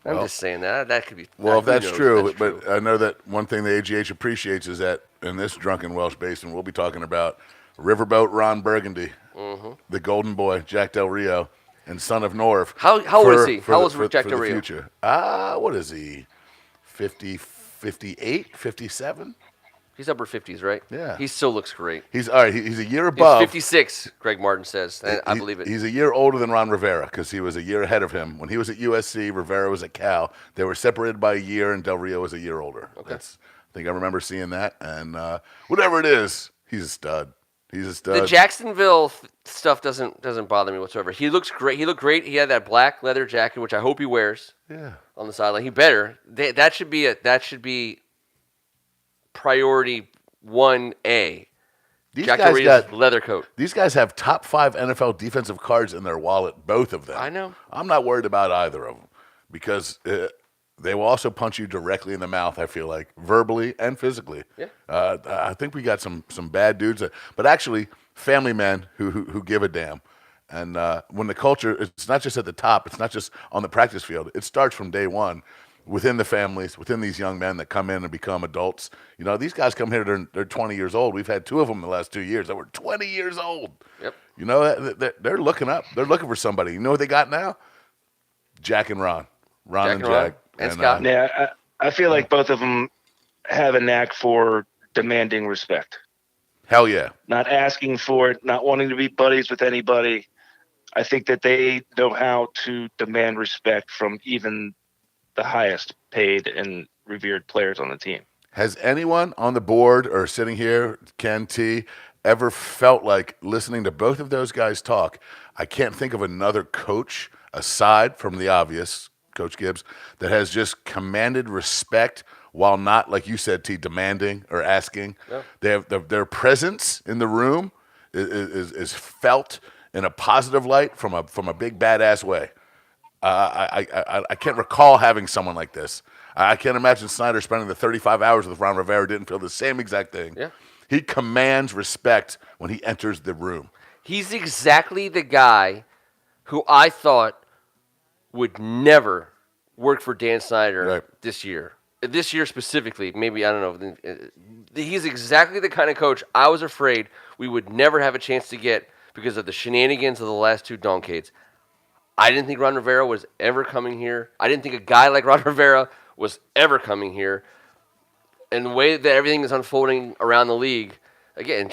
I'm Well- just saying that could be. Well, if who that's knows if true, that's but true. I know that one thing the AGH appreciates is that in this drunken Welsh basement, we'll be talking about Riverboat Ron Burgundy, the golden boy, Jack Del Rio, and son of Norv. How old is he? for How the- old is for- Jack for Del the Rio? future. What is he? 50, 58, 57? He's upper 50s, right? Yeah. He still looks great. He's all right. He's a year He's above. 56, Greg Martin says, and I believe it. He's a year older than Ron Rivera because he was a year ahead of him. When he was at USC, Rivera was at Cal. They were separated by a year, and Del Rio was a year older. Okay. I think I remember seeing that. And whatever it is, he's a stud. He's a stud. The Jacksonville stuff doesn't bother me whatsoever. He looks great. He looked great. He had that black leather jacket, which I hope he wears Yeah. on the sideline. He better. That should be priority 1A. These Jack guys Del Rio's got. leather coat. These guys have top 5 NFL defensive cards in their wallet, both of them. I know. I'm not worried about either of them because they will also punch you directly in the mouth, I feel like, verbally and physically. Yeah. I think we got some bad dudes, but actually family men who give a damn. And when the culture, it's not just at the top, it's not just on the practice field. It starts from day one within the families, within these young men that come in and become adults. You know, these guys come here, they're 20 years old. We've had 2 of them in the last 2 years that were 20 years old. Yep. You know, they're looking up. They're looking for somebody. You know what they got now? Jack and Ron. Ron and Jack. And Scott. Yeah, I feel like both of them have a knack for demanding respect. Hell yeah. Not asking for it, not wanting to be buddies with anybody. I think that they know how to demand respect from even the highest paid and revered players on the team. Has anyone on the board or sitting here, Ken T, ever felt like listening to both of those guys talk? I can't think of another coach aside from the obvious, Coach Gibbs, that has just commanded respect while not, like you said, T, demanding or asking. Yeah. They have their presence in the room is felt in a positive light from a big badass way. I can't recall having someone like this. I can't imagine Snyder spending the 35 hours with Ron Rivera didn't feel the same exact thing. Yeah. He commands respect when he enters the room. He's exactly the guy who I thought would never work for Dan Snyder Right. this year. This year specifically, maybe, I don't know. He's exactly the kind of coach I was afraid we would never have a chance to get because of the shenanigans of the last 2 Doncades. I didn't think Ron Rivera was ever coming here. I didn't think a guy like Ron Rivera was ever coming here. And the way that everything is unfolding around the league, again,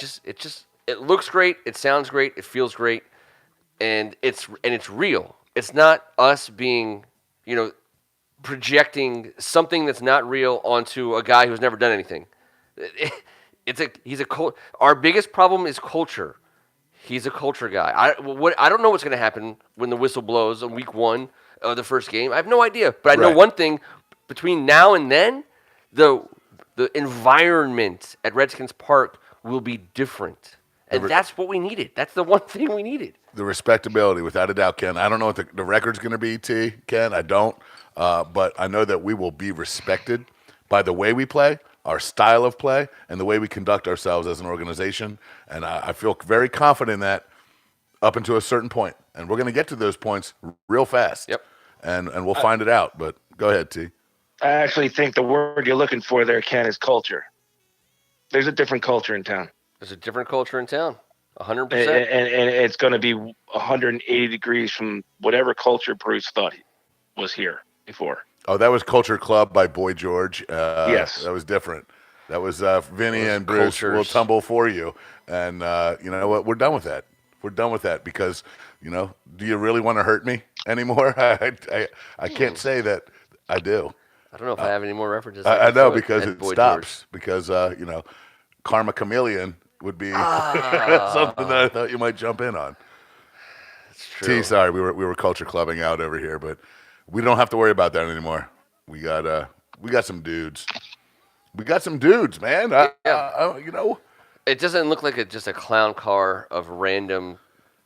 it looks great, it sounds great, it feels great, and it's real. It's not us being, projecting something that's not real onto a guy who's never done anything. Our biggest problem is culture. He's a culture guy. I don't know what's going to happen when the whistle blows on week 1 of the first game. I have no idea. But I know Right. one thing: between now and then, the environment at Redskins Park will be different, and that's what we needed. That's the one thing we needed. The respectability, without a doubt, Ken. I don't know what the record's going to be, T, Ken. I don't. But I know that we will be respected by the way we play, our style of play, and the way we conduct ourselves as an organization. And I feel very confident in that up until a certain point. And we're going to get to those points real fast. Yep. And we'll find it out. But go ahead, T. I actually think the word you're looking for there, Ken, is culture. There's a different culture in town. There's a different culture in town, 100%. And it's going to be 180 degrees from whatever culture Bruce thought was here before. Oh, that was Culture Club by Boy George. Yes. That was different. That was Vinny Those and Bruce will cultures. tumble for you. And you know what? We're done with that. We're done with that because, do you really want to hurt me anymore? I can't say that I do. I don't know if I have any more references. I know throw because at it Boy stops. Because, Karma Chameleon would be something that I thought you might jump in on. It's true. Sorry, we were culture clubbing out over here, but we don't have to worry about that anymore. We got some dudes. We got some dudes, man. It doesn't look like just a clown car of random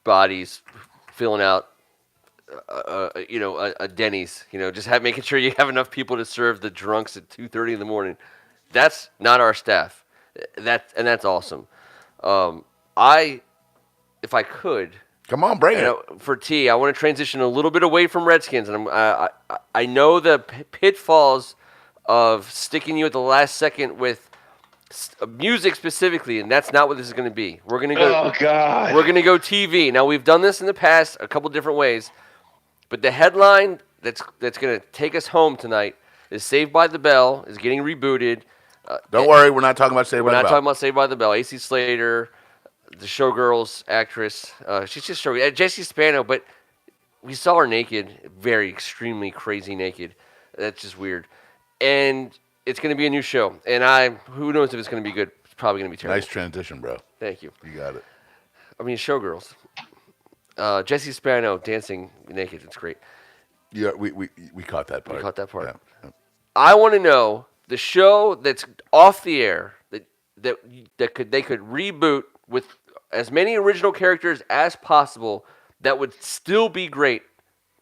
bodies filling out, a Denny's. Just making sure you have enough people to serve the drunks at 2:30 in the morning. That's not our staff. That's awesome. If I could, Come on, bring it. for T, I want to transition a little bit away from Redskins, and I know the pitfalls of sticking you at the last second with music specifically, and that's not what this is going to be. We're going to go. Oh God. We're going to go TV. Now we've done this in the past a couple different ways, but the headline that's going to take us home tonight is Saved by the Bell is getting rebooted. Don't worry, we're not talking about Saved by the Bell. We're not talking about Saved by the Bell. AC Slater, the Showgirls actress, she's just Showgirl. Jessie Spano, but we saw her naked, extremely crazy naked. That's just weird. And it's going to be a new show. And who knows if it's going to be good. It's probably going to be terrible. Nice transition, bro. Thank you. You got it. I mean, Showgirls. Jessie Spano dancing naked. It's great. Yeah, we caught that part. We caught that part. Yeah. I want to know the show that's off the air that they could reboot with as many original characters as possible that would still be great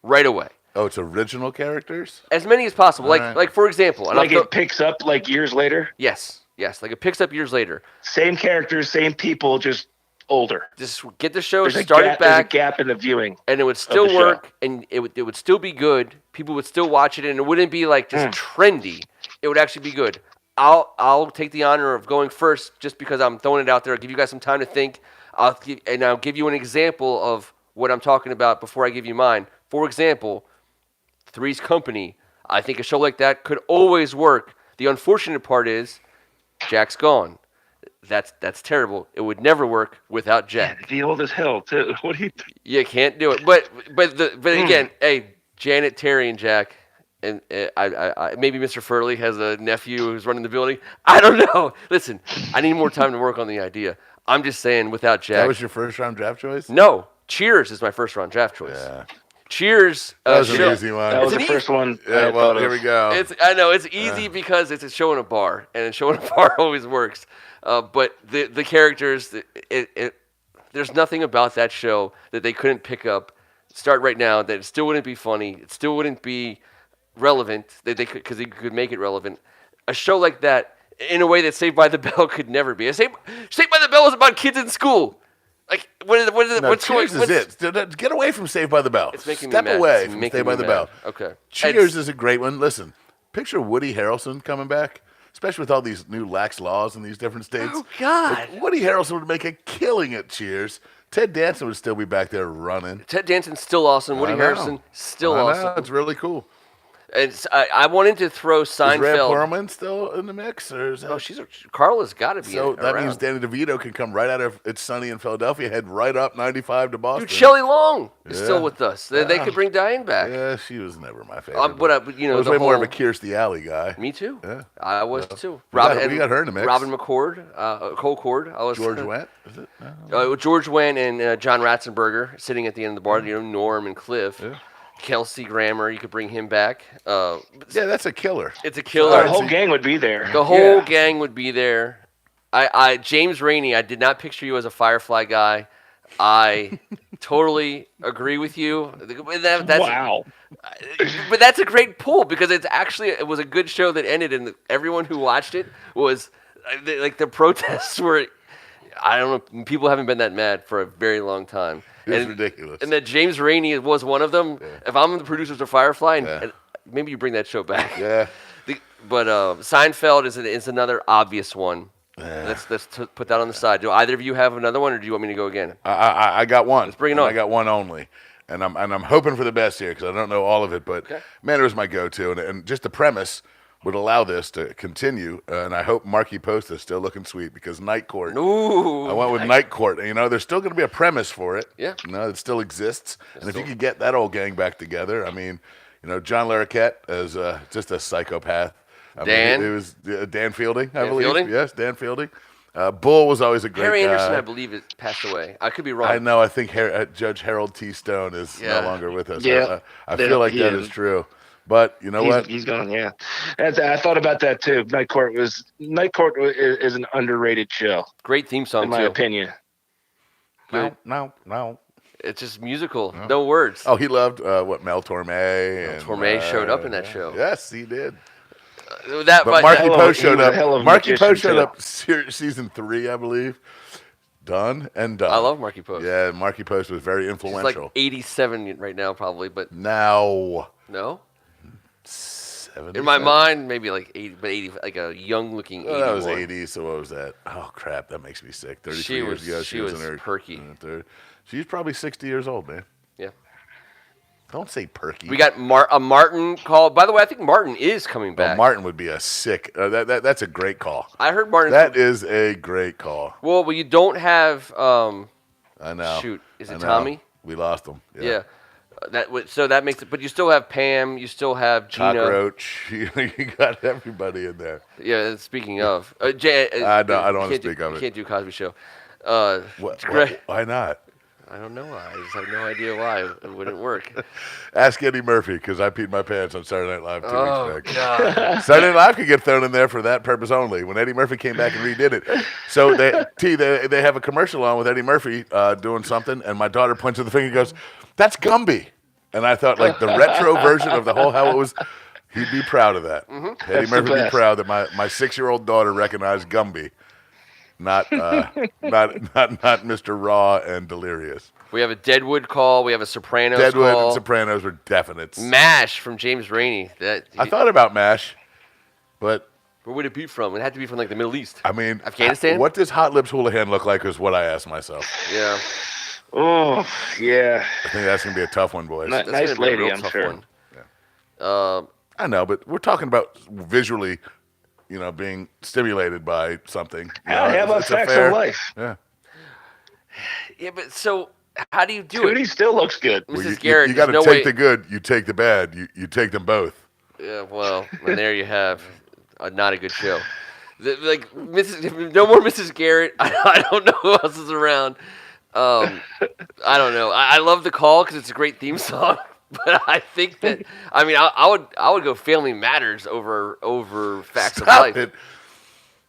right away. Oh, it's original characters? As many as possible. All right. Like for example, and Like it picks up like years later. Yes, like it picks up years later. Same characters, same people, just older. Just get the show There's started there's a back, gap in the viewing, and it would still the show. work, and it would still be good. People would still watch it, and it wouldn't be like just trendy. It would actually be good. I'll take the honor of going first, just because I'm throwing it out there. I'll give you guys some time to think. I'll give you an example of what I'm talking about before I give you mine. For example, Three's Company. I think a show like that could always work. The unfortunate part is Jack's gone. That's terrible. It would never work without Jack. the old as hell too. What do you? You can't do it. But again, hey, Janet, Terry, and Jack, and I maybe Mr. Furley has a nephew who's running the building. I don't know. Listen, I need more time to work on the idea. I'm just saying, without Jack. That was your first round draft choice? No. Cheers is my first round draft choice. Yeah. Cheers. That was an easy one. That was It's the an first one. Yeah, well, here we go. I know it's easy because it's a show in a bar, and a show in a bar always works. But the characters, there's nothing about that show that they couldn't pick up, start right now, that it still wouldn't be funny, it still wouldn't be relevant, because they could make it relevant. A show like that, in a way that Saved by the Bell could never be. Saved by the Bell is about kids in school. Like, what is it? No, What's Cheers going? is it. Get away from Saved by the Bell. It's making Step me mad. away It's from making Saved by me the mad. Bell. Okay. Cheers is a great one. Listen, picture Woody Harrelson coming back, especially with all these new lax laws in these different states. Oh, God. Like, Woody Harrelson would make a killing at Cheers. Ted Danson would still be back there running. Ted Danson's still awesome. Woody I know. Harrelson still I know, awesome. it's really cool. And I wanted to throw Is Rhea Seinfeld. Perlman still in the mix? Or is that... Oh, Carla's got to be So that around. means Danny DeVito can come right out of It's Sunny in Philadelphia, head right up 95 to Boston. Dude, Shelley Long is Yeah. still with us. They could bring Diane back. Yeah, she was never my favorite. But I was the way more of whole- a Kirstie Alley guy. Me too. Yeah. I was too. We got her in the mix. Robin McCord, Cole Cord. I was George Wendt, is it? No. George Wendt and John Ratzenberger sitting at the end of the bar. Norm and Cliff. Yeah. Kelsey Grammer, you could bring him back. Yeah, that's a killer. It's a killer. The whole gang would be there. The whole gang would be there. James Rainey, I did not picture you as a Firefly guy. I totally agree with you. That's, Wow. But that's a great pull because it was a good show that ended, and everyone who watched it was like the protests were. I don't know. People haven't been that mad for a very long time. It's ridiculous. And that James Rainey was one of them. Yeah. If I'm the producers of Firefly, Yeah. and maybe you bring that show back. Yeah. But Seinfeld is another obvious one. Yeah. Let's put that on the side. Do either of you have another one, or do you want me to go again? I got one. Let's bring it on. I got one only. And I'm hoping for the best here because I don't know all of it. But, man, it was my go-to. And just the premise would allow this to continue, and I hope Marky Post is still looking sweet because Night Court. Ooh, I went with Night Court. And, there's still going to be a premise for it. Yeah. It still exists. And if you could get that old gang back together, John Larroquette as just a psychopath. Dan? It was Dan Fielding, I Dan believe. Fielding? Yes, Dan Fielding. Bull was always a great Harry guy. Anderson, I believe, it passed away. I could be wrong. I know. I think Judge Harold T. Stone is no longer with us. Yeah. I feel like that is true. But you know what? He's gone. Yeah, I thought about that too. Night Court is an underrated show. Great theme song, in my too. opinion. No. It's just musical. No words. Oh, he loved Mel Torme. Torme showed up in that show. Yes, he did. But Marky Post showed up. Marky Post showed too. up season 3, I believe. Done and done. I love Marky Post. Yeah, Marky Post was very He's influential. like 87 right now, probably, but Now, no. 70. In my mind, maybe like 80, but 80, like a young-looking 80. That was 80. So what was that? Oh crap, that makes me sick. 33 years ago, she was in her perky. She's probably 60 years old, man. Yeah. Don't say perky. We got a Martin call. By the way, I think Martin is coming back. Martin would be a sick. That's a great call. I heard Martin. That is a great call. Well, you don't have. I know. Shoot, is I it know. Tommy? We lost him. Yeah. So that makes it. But you still have Pam. You still have Gina. Cockroach. You got everybody in there. Yeah. Speaking of, I don't want to speak of it. You can't do Cosby Show. Why not? I don't know why. I just have no idea why it wouldn't work. Ask Eddie Murphy, because I peed my pants on Saturday Night Live 2 weeks back. God. Saturday Night Live could get thrown in there for that purpose only. When Eddie Murphy came back and redid it, so they have a commercial on with Eddie Murphy doing something, and my daughter points to the finger and goes, "That's Gumby," and I thought like the retro version of the whole how it was. He'd be proud of that. Mm-hmm. Eddie Murphy would be proud that my 6-year-old daughter recognized Gumby, not Mr. Raw and Delirious. We have a Deadwood call. We have a Sopranos Deadwood call. and Sopranos were definites. MASH from James Rainey. I thought about MASH, but where would it be from? It had to be from like the Middle East. I mean, Afghanistan. What does Hot Lips Houlihan look like is what I asked myself. Yeah. Oh, yeah. I think that's gonna be a tough one, boys. Nice That's gonna be a lady, real I'm tough sure. one. Yeah. I know, but we're talking about visually, being stimulated by something. How about Facts of Life? Yeah. Yeah, but so how do you do Tootie it? still looks good. Mrs. Garrett, you got to there's no take way. the good, you take the bad, you take them both. Yeah, well, and there you have not a good show. No more Mrs. Garrett. I don't know who else is around. I don't know. I love the call because it's a great theme song. But I think that I would go Family Matters over Facts Stop of Life. it.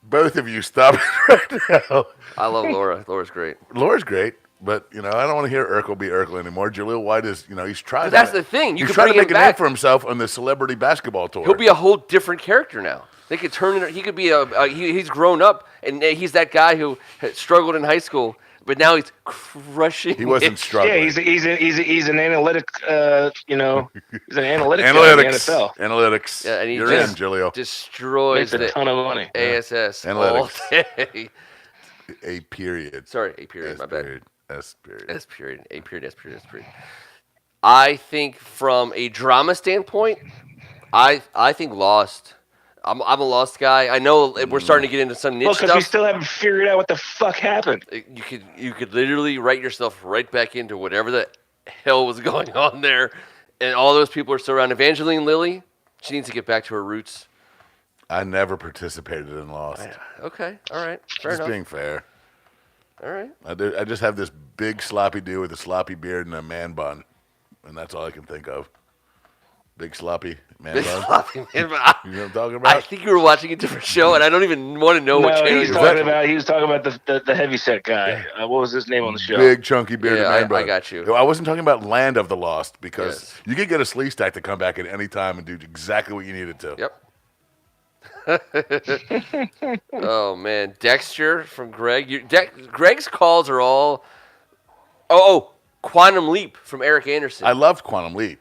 Both of you stop it right now. I love Laura. Laura's great. Laura's great, but I don't want to hear Urkel be Urkel anymore. Jaleel White is, he's trying. But that's the thing. You he's could trying to bring make him a name back. for himself on the celebrity basketball tour. He'll be a whole different character now. They could turn it. He could be he's grown up, and he's that guy who had struggled in high school, but now he's crushing. He wasn't it. struggling. Yeah, he's an analytic. He's an analytic guy in the Analytics. NFL. Analytics. Yeah, and he You're in, just Jaleel. destroys Makes a ton of money. ASS all Analytics. day. A period. Sorry, A period. S My bad. period. S period. S period. A period. S period. S period. I think from a drama standpoint, I think Lost. I'm a Lost guy. I know we're starting to get into some niche Well, because stuff. we still haven't figured out what the fuck happened. You could literally write yourself right back into whatever the hell was going on there, and all those people are still around. Evangeline Lilly, she needs to get back to her roots. I never participated in Lost. Okay, all right, fair Just enough. being fair. All right. I just have this big sloppy dude with a sloppy beard and a man bun, and that's all I can think of. Big sloppy man Big bun. sloppy man, but You know what I'm talking about? I think you were watching a different show, and I don't even want to know what No, channel he was you're talking watching. about the heavyset guy. What was his name on the show? Big chunky bearded Yeah, man I bun. got you. I wasn't talking about Land of the Lost because Yes. you could get a sleeve stack to come back at any time and do exactly what you needed to. Yep. Oh man, Dexter from Greg. Greg's calls are all. Oh, Quantum Leap from Eric Anderson. I loved Quantum Leap,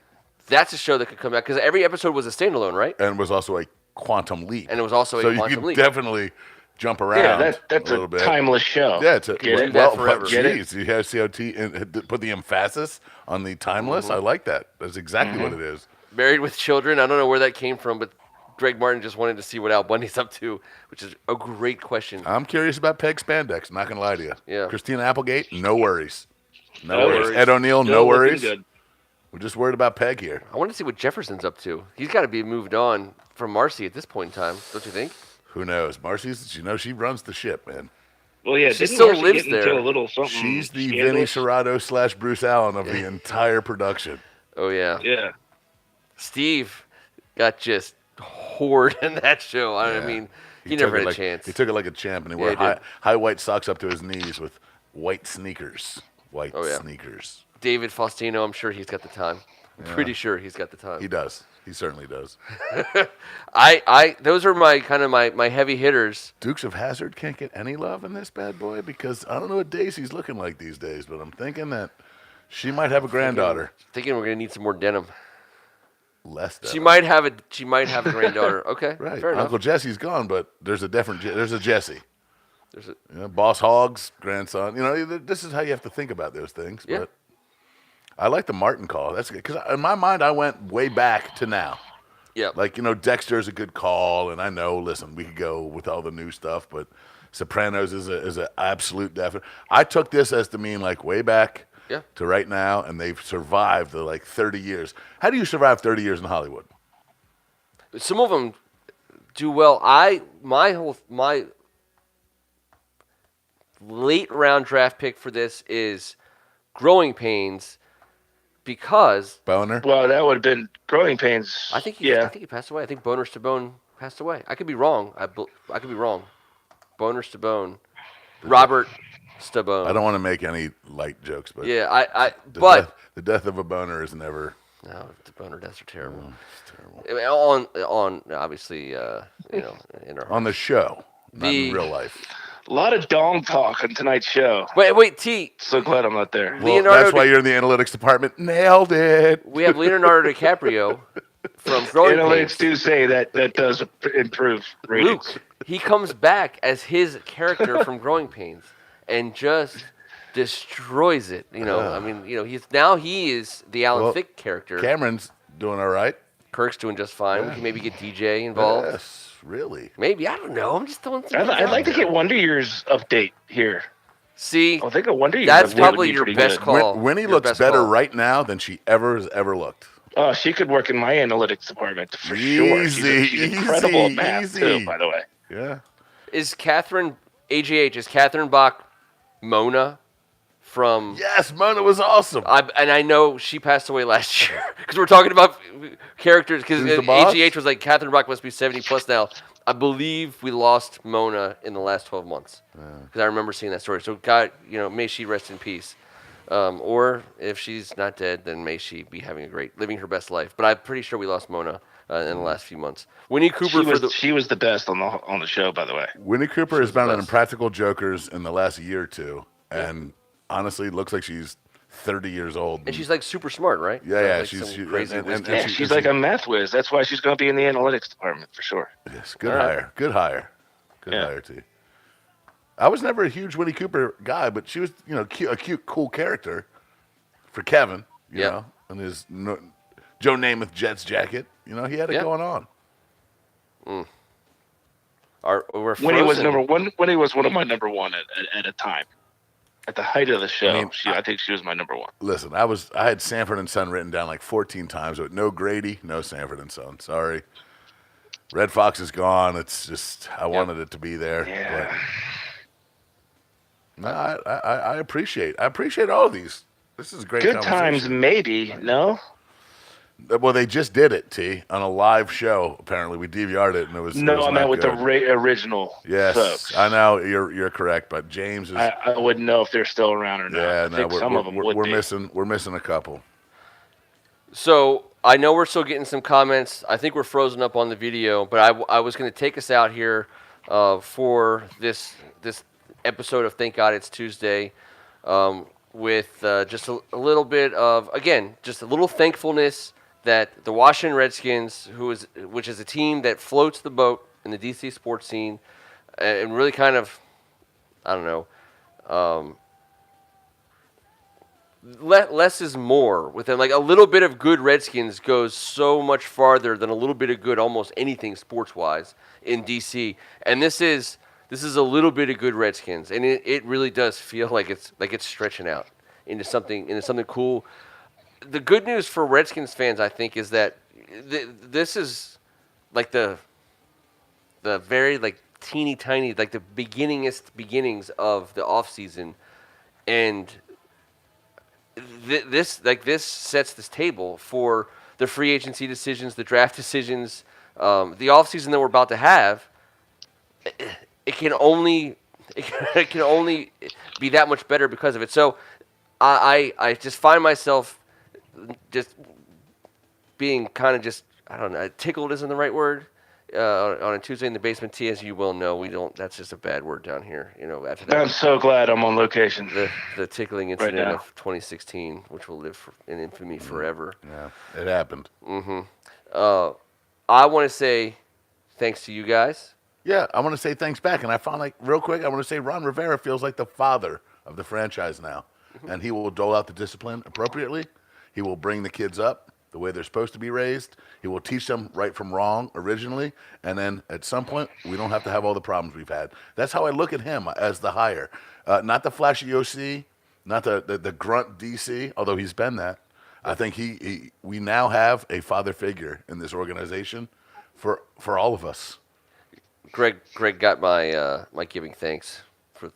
That's a show that could come out because every episode was a standalone, right? and was also a quantum leap. And it was also a so quantum you could leap. definitely jump around. Yeah, that's a little a bit. timeless show. Yeah, it's a Get it? That forever. Get it? Jeez, you have COT and put the emphasis on the timeless. I like that. That's exactly what it is. Married with Children. I don't know where that came from, but Greg Martin just wanted to see what Al Bundy's up to, which is a great question. I'm curious about Peg Spandex. Not gonna lie to you. Yeah. Christina Applegate, no worries. No No worries. worries. Ed O'Neill, Still no looking worries. good. We're just worried about Peg here. I want to see what Jefferson's up to. He's got to be moved on from Marcy at this point in time, don't you think? Who knows? Marcy's, she runs the ship, man. Well, yeah, She didn't still Marcy lives get into there. a little something She's the Vinny scandalous? Serrato / Bruce Allen of the entire production. Oh, yeah. Yeah. Steve got just whored in that show. I Yeah. mean, he took never it had a like, chance. He took it like a champ, and he Yeah, wore he did. high white socks up to his knees with white sneakers. White Oh, yeah. sneakers. David Faustino, I'm sure he's got the time. I'm pretty sure he's got the time. He does. He certainly does. Those are my kind of my heavy hitters. Dukes of Hazzard can't get any love in this bad boy because I don't know what Daisy's looking like these days, but I'm thinking that she might have a granddaughter. Thinking we're gonna need some more denim. Less than She might have a granddaughter. Okay, right. fair enough. Uncle Jesse's gone, but there's a Jesse. There's a, Boss Hogg's grandson. This is how you have to think about those things. Yeah. But I like the Martin call. That's good because in my mind I went way back to now. yeah. Like, Dexter's a good call, and I know, listen, we could go with all the new stuff, but Sopranos is an absolute definite. I took this as to mean, like, way back Yeah. to right now, and they've survived the, 30 years. How do you survive 30 years in Hollywood? Some of them do well. My late round draft pick for this is Growing Pains because Boner? Well, that would have been Growing Pains. I think he passed away. I think Boner Stabone passed away. I could be wrong. I could be wrong. Boner Stabone, Robert Stabone. I don't want to make any light jokes, but Yeah, the death of a boner is never. no, the boner deaths are terrible. It's terrible. I mean, on obviously in our On the show, not The- in real life. A lot of dong talk on tonight's show. wait T. So glad I'm not there. Well, Leonardo that's why you're in the analytics department. Nailed it. We have Leonardo DiCaprio from Growing Analytics Pains. do say that does improve ratings. Luke, he comes back as his character from Growing Pains and just destroys it. I mean, he is the Alan Well, Thicke character. Cameron's doing all right. Kirk's doing just fine. We can maybe get DJ involved. Yes, really. Maybe, I don't know. I'm just throwing some I'd like to get Wonder Years update here. See, I think a Wonder Years that's update would probably be your pretty best good. call. Winnie Your looks best better call. right now than she has ever looked. Oh, she could work in my analytics department for sure. She's incredible at math too, by the way. Yeah. Is Catherine Bach Mona from... Yes, Mona was awesome. I know she passed away last year because we're talking about characters. Because Who's the boss? AGH was like Catherine Bach must be 70 plus now. I believe we lost Mona in the last 12 months because I remember seeing that story. So God, may she rest in peace. Or if she's not dead, then may she be living her best life. But I'm pretty sure we lost Mona in the last few months. Winnie Cooper She was the best on the show, by the way. Winnie Cooper has the been on best. Impractical Jokers in the last year or two, and honestly, looks like she's 30 years old. and she's like super smart, right? Yeah, Like she's some she, crazy and wisdom. Yeah, she's like a math whiz. That's why she's going to be in the analytics department for sure. yes, good All right. hire, good hire, good Yeah. hire T. I was never a huge Winnie Cooper guy, but she was, a cute, cool character for Kevin, you Yeah. know, and his Joe Namath Jets jacket. He had it Yeah. going on. We're Winnie was frozen. number one. Winnie was one of my number one at a time. At the height of the show, I mean, I think she was my number one. Listen, I had Sanford and Son written down like 14 times, but no Grady, no Sanford and Son. Sorry. Red Fox is gone. It's just I wanted it to be there. Yeah. But, no, I appreciate all of these. This is a great Good conversation. times, maybe. No. Well, they just did it, T, on a live show. Apparently, we DVR'd it, and it was it No, was I meant not with good. the original Yes, folks. I know you're correct, but James is. I wouldn't know if they're still around or not. yeah, I no, think some of them would we're be. missing a couple. So I know we're still getting some comments. I think we're frozen up on the video, but I was going to take us out here for this episode of Thank God It's Tuesday with just a little bit of, again, just a little thankfulness that the Washington Redskins, which is a team that floats the boat in the DC sports scene, and really kind of, I don't know, less is more with them. Like a little bit of good Redskins goes so much farther than a little bit of good almost anything sports wise in DC. And this is a little bit of good Redskins, and it really does feel like it's stretching out into something cool. The good news for Redskins fans, I think, is that this is like the very like teeny tiny, like the beginnings of the off season, and this sets this table for the free agency decisions, the draft decisions, the off season that we're about to have. It can only it can only be that much better because of it. So I just find myself just being kind of just, I don't know, tickled isn't the right word. On a Tuesday in the basement tea, as you well know, we don't. That's just a bad word down here. After that, I'm so glad I'm on location. the tickling Right incident now. of 2016, which will live in infamy forever. Yeah, it happened. I want to say thanks to you guys. Yeah, I want to say thanks back. And I found, like, real quick, I want to say Ron Rivera feels like the father of the franchise now. And he will dole out the discipline appropriately. He will bring the kids up the way they're supposed to be raised. He will teach them right from wrong originally. And then at some point, we don't have to have all the problems we've had. That's how I look at him as the hire. Not the flashy OC, not the grunt DC, although he's been that. I think we now have a father figure in this organization for all of us. Greg got my giving thanks for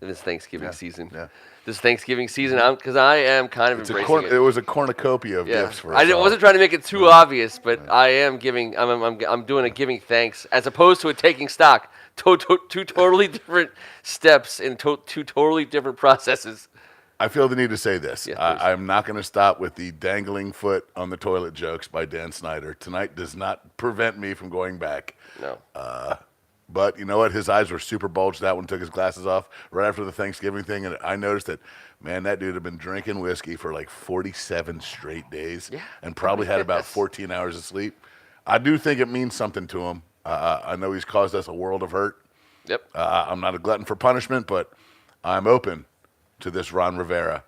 this Thanksgiving season. Yeah. This Thanksgiving season, because I am kind of embracing it. It was a cornucopia of gifts for us. I wasn't trying to make it too obvious, but I am giving. I'm doing a giving thanks as opposed to a taking stock. Two totally different steps and two totally different processes. I feel the need to say this. Yeah, I'm not going to stop with the dangling foot on the toilet jokes by Dan Snyder. Tonight does not prevent me from going back. No. But you know what? His eyes were super bulged out when he took his glasses off right after the Thanksgiving thing. And I noticed that, man, that dude had been drinking whiskey for like 47 straight days and probably had about 14 hours of sleep. I do think it means something to him. I know he's caused us a world of hurt. Yep. I'm not a glutton for punishment, but I'm open to this Ron Rivera.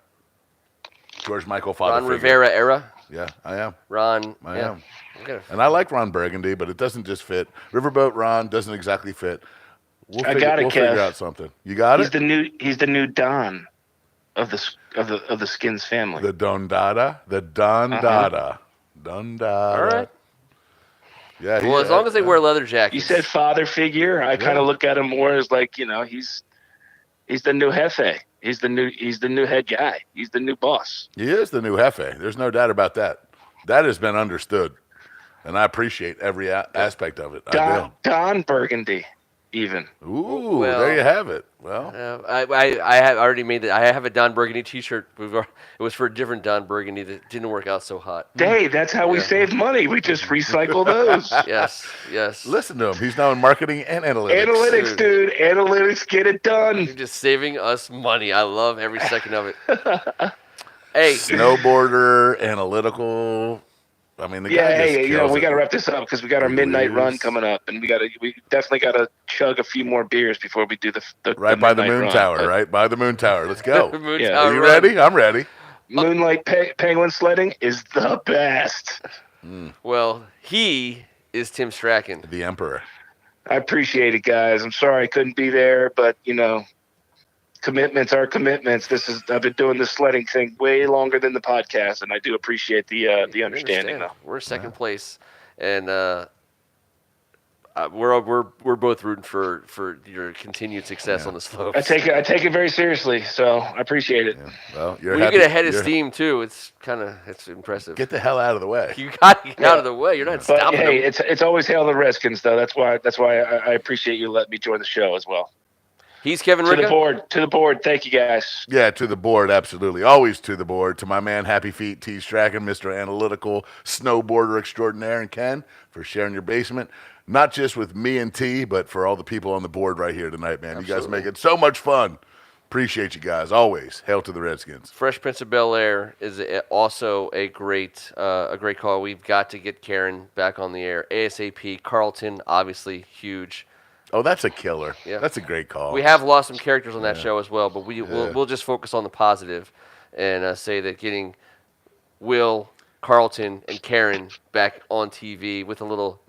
George Michael father Ron figure. Rivera era. Yeah, I am. I am. And I like Ron Burgundy, but it doesn't just fit. Riverboat Ron doesn't exactly fit. We'll figure out something. You got it? He's the new Don of the Skins family. The Don Dada. The Don Dada. Don Dada. All right. Yeah. Well, as long as they wear leather jackets. You said father figure. I kind of look at him more as like, he's the new Jefe. He's the new head guy. He's the new boss. He is the new Jefe. There's no doubt about that. That has been understood, and I appreciate every aspect of it. Don Burgundy, even. Ooh, well, there you have it. Well, I have already made it. I have a Don Burgundy T-shirt. It was for a different Don Burgundy that didn't work out so hot. Dave, that's how we save money. We just recycle those. Yes. Listen to him. He's now in marketing and analytics. Analytics, dude. Analytics, get it done. You're just saving us money. I love every second of it. Hey, snowboarder, analytical. I mean, the guy just we got to wrap this up because we got our midnight run coming up, and we definitely got to chug a few more beers before we do the right by the moon tower. Right by the moon tower. Let's go. Are you ready? I'm ready. Moonlight penguin sledding is the best. Well, he is Tim Strachan, the Emperor. I appreciate it, guys. I'm sorry I couldn't be there, but commitments are commitments. I've been doing this sledding thing way longer than the podcast, and I do appreciate the understanding. Though we're second place, and we're both rooting for your continued success on the slopes. I take it very seriously, so I appreciate it. Yeah. Well, you get ahead of steam too. It's impressive. Get the hell out of the way. You got to get out of the way. You're not stopping. Hey, it's always hail the Redskins, though. That's why I appreciate you letting me join the show as well. He's Kevin Ricca. To the board. Thank you, guys. Yeah, to the board, absolutely. Always to the board. To my man, Happy Feet, T. Strachan, Mr. Analytical, snowboarder extraordinaire, and Ken, for sharing your basement. Not just with me and T, but for all the people on the board right here tonight, man. Absolutely. You guys make it so much fun. Appreciate you guys. Always. Hail to the Redskins. Fresh Prince of Bel-Air is also a great call. We've got to get Karen back on the air. ASAP. Carlton, obviously, huge. Oh, that's a killer. Yeah. That's a great call. We have lost some characters on that show as well, but we'll just focus on the positive. and say that getting Will, Carlton, and Karen back on TV with a little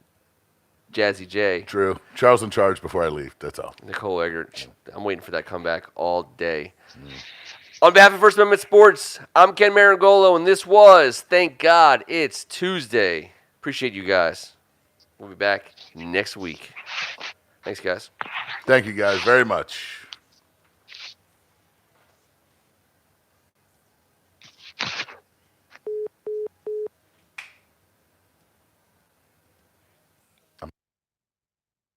Jazzy J. True. Charles in charge before I leave. That's all. Nicole Eggert. I'm waiting for that comeback all day. On behalf of First Amendment Sports, I'm Ken Marangolo, and this was, thank God, it's Tuesday. Appreciate you guys. We'll be back next week. Thanks, guys. Thank you guys very much.